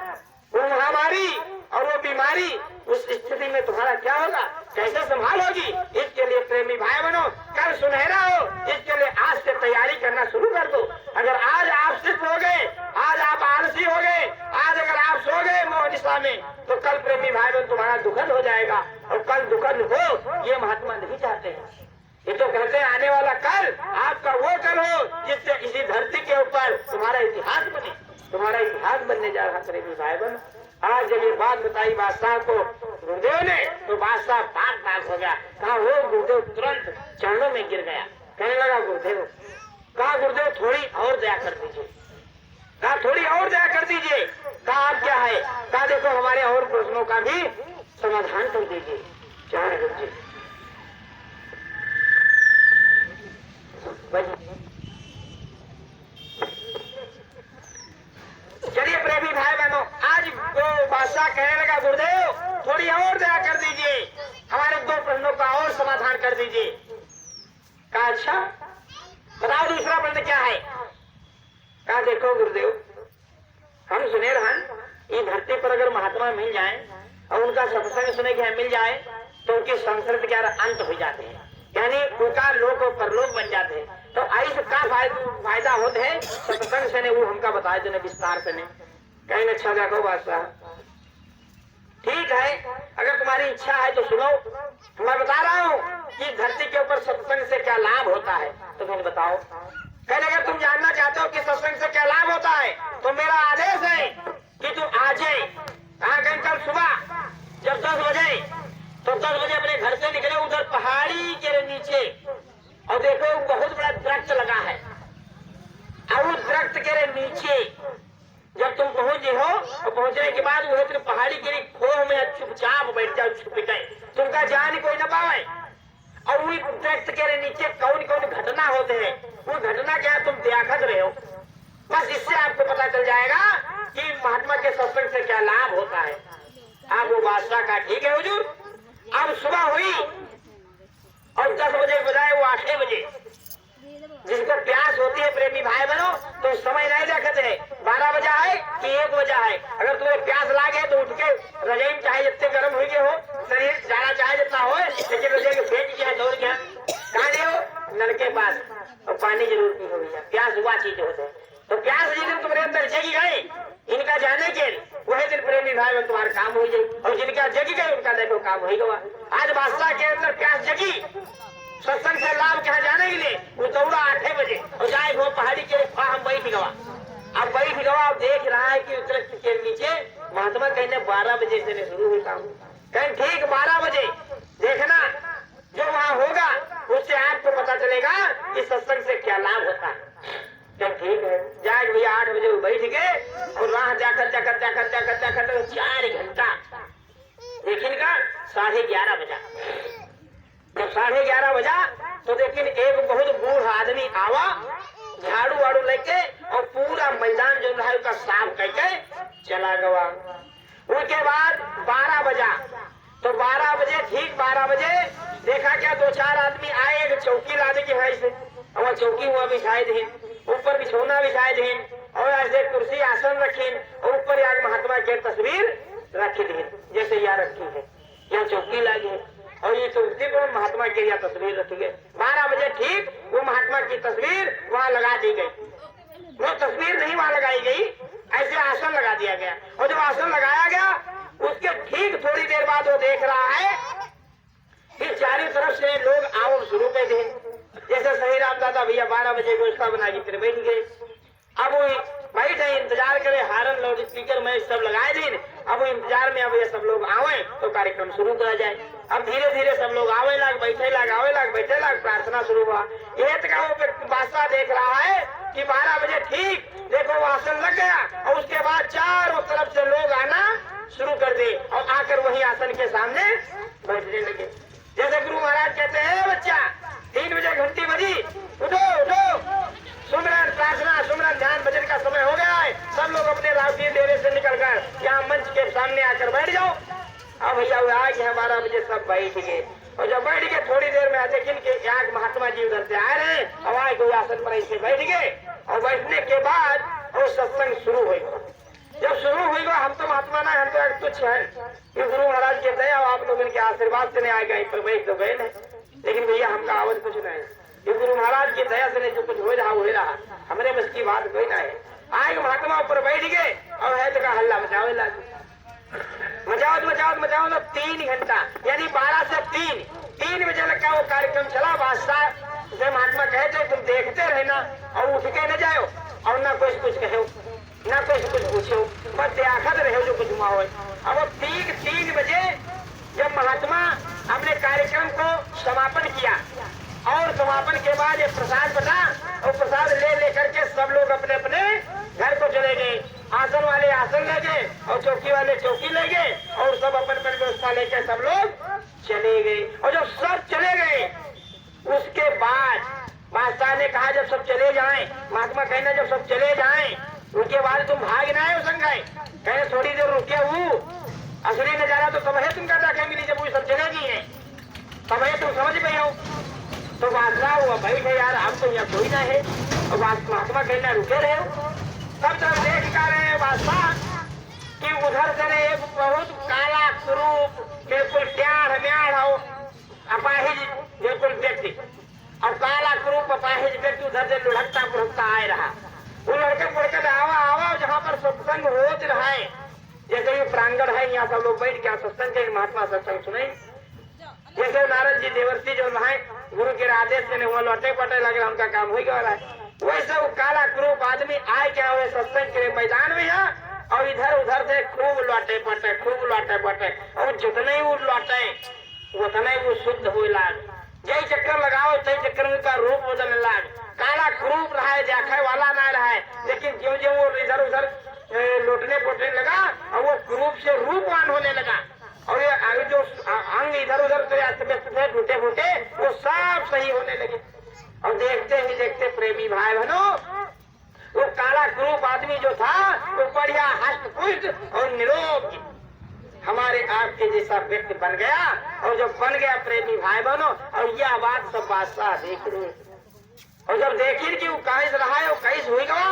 वो महामारी और वो बीमारी, उस स्थिति में तुम्हारा क्या होगा? कैसे संभालोगी? इसके लिए प्रेमी भाई बनो कल सुनहरा हो, इसके लिए आज से तैयारी करना शुरू कर दो। अगर आज आप सिद्ध हो गए, आज आप आलसी हो गए, आज अगर आप सो गए मोह निशा में, तो कल प्रेमी भाई बहन तुम्हारा दुखद हो जाएगा। और कल दुखद हो ये महात्मा नहीं चाहते हैं। ये तो कहते हैं आने वाला कल आपका वो कल हो जिससे इसी धरती के ऊपर तुम्हारा इतिहास बने, तुम्हारा इतिहास बनने जा रहा प्रेमी भाई बहन। आज जब ये बात बताई बादशाह को गुरुदेव ने तो बादशाह बाग हो गया। कहा वो गुरुदेव तुरंत चरणों में गिर गया, कहने लगा गुरुदेव, कहा गुरुदेव थोड़ी और दया कर दीजिए, कहा थोड़ी और दया कर दीजिए। कहा आप क्या है? कहा देखो हमारे और प्रश्नों का भी समाधान कर दीजिए। चरण गुरु जी चलिए प्रेमी भाई बहनों, आज वो बादशाह कहने लगा गुरुदेव थोड़ी और दया कर दीजिए, हमारे 2 प्रश्नों का और समाधान कर दीजिए। कहा अच्छा बताओ दूसरा प्रश्न क्या है। कहा देखो गुरुदेव, हम सुने रहन ये धरती पर अगर महात्मा मिल जाए और उनका सत्संग सुने के मिल जाए तो उनके संसार के अंत हो जाते हैं, यानी उनका लोक और परलोक बन जाते हैं। तो ऐसे का फायदा होता है सत्संग से ने, वो हमका बताए जो विस्तार से ने। कहीं अच्छा देखो बादशाह, ठीक है अगर तुम्हारी इच्छा है तो सुनो, मैं बता रहा हूँ कि धरती के ऊपर सत्संग से क्या लाभ होता है, तो फिर बताओ। कहने अगर तुम जानना चाहते हो कि सत्संग से क्या लाभ होता है तो मेरा आदेश है कि तू आ जाए। कल सुबह जब 10 बजे तो 10 बजे अपने घर से निकले उधर पहाड़ी के नीचे और देखो बहुत बड़ा दरख्त लगा है, और उस दरख्त के नीचे जब तुम पहुंचे हो और पहुंचने के बाद वो फिर पहाड़ी के खोह में चुपचाप बैठ जाओ, छुप गए, तुमका जान कोई न पावे। और वो दरख्त के नीचे कौन कौन घटना होते हैं, वो घटना क्या तुम देखत रहे हो, बस इससे आपको पता चल जाएगा कि महात्मा के सत्संग से क्या लाभ होता है। आप वो बादशाह का ठीक है हुजूर। अब सुबह हुई और 10 बजे के बजाय वो 8 बजे, जिसको प्यास होती है प्रेमी भाई बहनों तो समय नहीं देखते है 12 बजा है कि 1 बजा है। अगर तुम्हें प्यास लागे तो उठ के रजाई चाहे जितने गर्म हुई हो, शरीर जाना चाहे जितना हो, लेकिन रजाई के फेंक गया दौड़ गया कहा दे हो नल के पास और पानी जरूर पी हो गया। प्यास हुआ चीज होते है, तो प्यास जिस दिन तुम्हारे अंदर जगी गए इनका जाने के वही दिन प्रेमी भाई बहन तुम्हारा काम हो जाए, और जिनका जगी गए उनका देखो काम हो गया। आज बादशाह के अंदर प्यास जगी, सत्संग से लाभ कहा जाने के लिए वो दौड़ा 8 बजे और जाए वो पहाड़ी के हम बैठ गवा। अब बैठ गवा अब देख रहा है कि दरख्त के नीचे महात्मा कहने 12 बजे से शुरू हुई काम, कहीं ठीक 12 बजे देखना जो वहाँ होगा उससे आपको पता चलेगा कि सत्संग से क्या लाभ होता है। क्या ठीक है जाए भैया 8 बजे वो बैठ गए और वहां जाकर 4 घंटा लेकिन का 11:30 बजा। जब 11:30 बजा तो लेकिन एक बहुत बूढ़ा आदमी आवा झाड़ू वाड़ू लेके और पूरा मैदान जो है उसका साफ करके चला गया। उसके बाद 12 बजा तो 12 बजे ठीक 12 बजे देखा क्या 2-4 आदमी आए, एक चौकी लाने की है से और चौकी हुआ बिछाए थे, ऊपर बिछौना बिछाए थे और ऐसे कुर्सी आसन रखी और ऊपर यार महात्मा की तस्वीर रखी थी जैसे यहाँ रखी है, यहाँ चौकी लगी और ये चौकी पर महात्मा की यहाँ तस्वीर रखी गई। 12 बजे ठीक वो महात्मा की तस्वीर वहाँ लगा दी गई। वो तस्वीर नहीं वहाँ लगाई गई, ऐसे आसन लगा दिया गया और जब आसन लगाया गया उसके ठीक थोड़ी देर बाद वो देख रहा है कि चारों तरफ से लोग आओ शुरू कर दे। जैसे सही राम दादा भैया 12 बजे गोष्ठा बना के फिर बैठ गए। अब वो बैठे इंतजार करे, हारन लाउड स्पीकर में सब लगाए दिन। अब वो इंतजार में अब ये सब लोग आवे तो कार्यक्रम शुरू करा जाए। अब धीरे धीरे सब लोग आवे लाग बैठे लाग आवे लाग बैठे लाग प्रार्थना शुरू हुआ। ये तक वो बादशाह देख रहा है कि 12 बजे ठीक देखो आसन लग गया और उसके बाद चारों तरफ से लोग आना शुरू कर दे और आकर वही आसन के सामने बैठने लगे। जैसे गुरु महाराज कहते हैं बच्चा 3 बजे घंटी बजी, उठो उठो, सुमरन प्रार्थना सुमरन ध्यान भजन का समय हो गया है, सब लोग अपने रावटी डेरे से निकलकर यहाँ मंच के सामने आकर बैठ जाओ। अब भैया वो आ गए 12 बजे सब बैठ गए और जब बैठ गए थोड़ी देर में देखें कि यहाँ महात्मा जी उधर से आ रहे हैं, अब आए कोई आसन पर ऐसे बैठ गए और बैठने के बाद वो सत्संग शुरू हो गया। जब शुरू हुई गया हम तो महात्मा ना, हम तो एक तुच्छ है कि गुरु महाराज के दया आप लोग इनके आशीर्वाद से नहीं आ गए पर बैठ तो गए नहीं, लेकिन भैया हमका आवाज कुछ नहीं, ये गुरु महाराज की दया से नहीं जो कुछ हो रहा हमारे बस की बात कोई ना है। आए महात्मा ऊपर बैठ गए और है तो का हल्ला मचावे लागे, मचाओ तो 3 घंटा यानी 12 से 3 बजे लग का वो कार्यक्रम चला। बादशाह जब महात्मा कहे थे तुम देखते रहना और उठ के न जाओ और ना कुछ कहो ना कुछ पूछो, बस देखते रहो जो कुछ हुआ हो। अब वो ठीक 3 बजे जब महात्मा हमने कार्यक्रम को समापन किया और समापन के बाद ये प्रसाद बटा और प्रसाद ले करके सब लोग अपने अपने घर को चले गए। आसन वाले आसन ले गए और चौकी वाले चौकी ले गए और सब अपन व्यवस्था लेकर सब लोग चले गए। और जब सब चले गए उसके बाद बादशाह ने कहा जब सब चले जाएं, महात्मा कहना जब सब चले जाएं उसके बाद तुम भाग ना आए संग आए, कहे थोड़ी देर रुके असली नजारा तो तब है तुमका देखेंगे जब वो सब चलेगी है, तब है तुम समझ में हो। तो बादशाह हुआ भाई थे यार हम तो यहाँ कोई ना है, और महात्मा कहना रुके रहे हो। सब तरफ देख कर रहे हैं बादशाह कि उधर से एक बहुत काला स्वरूप बिल्कुल ट्याढ़ म्याढ़ हो अपाहिज बिल्कुल व्यक्ति, और काला स्वरूप अपाहिज व्यक्ति उधर से लुढ़कता फुढ़कता आए रहा। वो लड़के पुड़के आवा आवा जहाँ पर सत्संग होते रहे, जैसे ये प्रांगण है यहाँ सब लोग बैठ के सत्संग के महात्मा सत्संग सुने, जैसे नारद जी देवर्षि जो है गुरु के आदेश से वहाँ लौटे पटे लगे उनका काम हो गया रहा है। वैसे वो काला क्रूप आदमी आए क्या हुए सत्संग के मैदान में है, और इधर उधर से खूब लौटे पटे और जितने वो लौटे उतने वो शुद्ध हुए लाग, यही चक्कर लगाओ तही चक्कर में का रूप बदलने लाग। काला क्रूप रहा है देखे वाला ना रहा है, लेकिन ज्यो ज्यो वो इधर उधर लौटने पोटने लगा और वो क्रूप से रूपवान होने लगा, और ये जो अंग इधर उधर से अस्त व्यस्त थे टूटे फूटे वो सब सही होने लगे। और देखते ही देखते प्रेमी भाई बहनों वो काला क्रूप आदमी जो था वो बढ़िया हस्त पुष्ट और निरोग हमारे आपके जैसा व्यक्ति बन गया। और जब बन गया प्रेमी भाई बहनों, और यह बात सब बादशाह देख रहे, और जब देखी कि वो कैस रहा है वो कैस हुई गवा,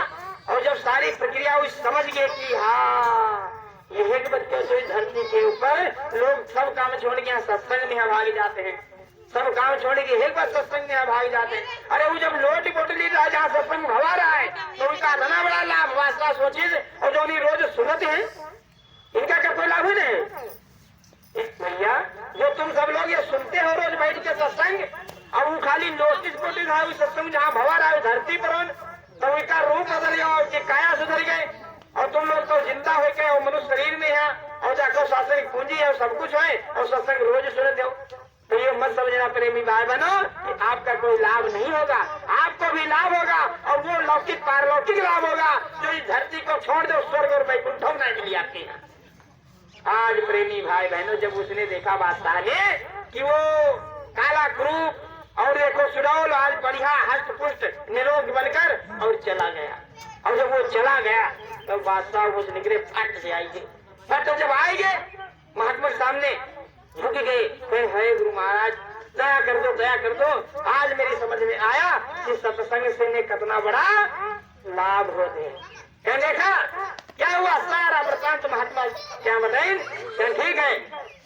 और जब सारी प्रक्रिया वो समझ गए कि हाँ ये एक बच्चे जो धरती के ऊपर लोग सब काम छोड़ के सत्संग में भाग जाते हैं, सब काम छोड़ के एक बार सत्संग में भाग जाते हैं। अरे वो जब लोटी पोटली रहा जहाँ सत्संग भवा रहा है तो उनका इतना बड़ा लाभ वास्ता सोचिए, और जो नहीं रोज सुनते हैं इनका क्या कोई लाभ ही नहीं भैया। जो तुम सब लोग ये सुनते हो रोज बैठ के सत्संग, और वो खाली नोटिस पोटी रहा है सत्संग जहाँ भवा रहा है धरती पर, तो उनका रूप बदल गया, उनकी काया सुधर गए, और तुम लोग तो जिंदा हो गए और मनुष्य शरीर में है, और जाकर शास्त्रिक पूंजी है और सब कुछ है, और सत्संग रोज सुनते हो। तो ये मत समझना प्रेमी भाई बहनों कि आपका कोई लाभ नहीं होगा, आपको भी लाभ होगा, और वो लौकिक पारलौकिक लाभ होगा जो इस धरती को छोड़ दो स्वर्ग और वैकुंठ नहीं मिली आपके यहाँ। आज प्रेमी भाई बहनों जब उसने देखा बादशाह ने कि वो काला क्रूप और देखो सुडौल आज बढ़िया हस्त पुष्ट निरोग बनकर और चला गया, और जब वो चला गया तो बादशाह घुस निकले फट से आएंगे, फट जब आएंगे महात्मा सामने झुक गए, हे गुरु महाराज दया कर दो, आज मेरी समझ में आया कि सत्संग से ने कितना बड़ा लाभ होते हैं। क्या देखा क्या हुआ सारा वृत्तांत महात्मा क्या बताएं, ठीक है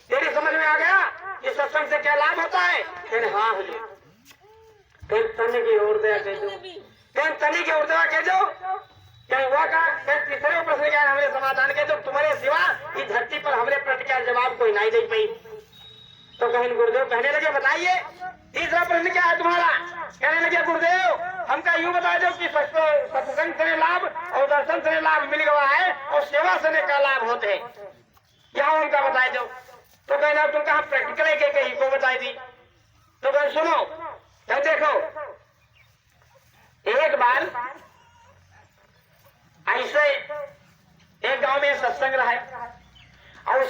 तेरी समझ में आ गया कि सत्संग से क्या लाभ होता है। हाँ हुजूर, तनी की ओर दया कह दो, तनी की ओर दया कह दो, क्या हुआ का तीसरे प्रश्न क्या हमारे समाधान के दो, तुम्हारे सिवा इस धरती पर हमारे प्रश्न का जवाब कोई नहीं दे पाई। तो कहीं गुरुदेव कहने लगे बताइए तीसरा प्रश्न क्या है तुम्हारा। कहने लगे गुरुदेव हमका यूं बता दो कि सत्संग से लाभ और दर्शन से लाभ मिल गया है और सेवा से का लाभ होते हैं, क्या उनका बता दो। तो कहना तुम कहा प्रैक्टिकल के कहीं को बताई दी। तो कहीं सुनो तो देखो एक बार ऐसे एक गांव में सत्संग रहा है और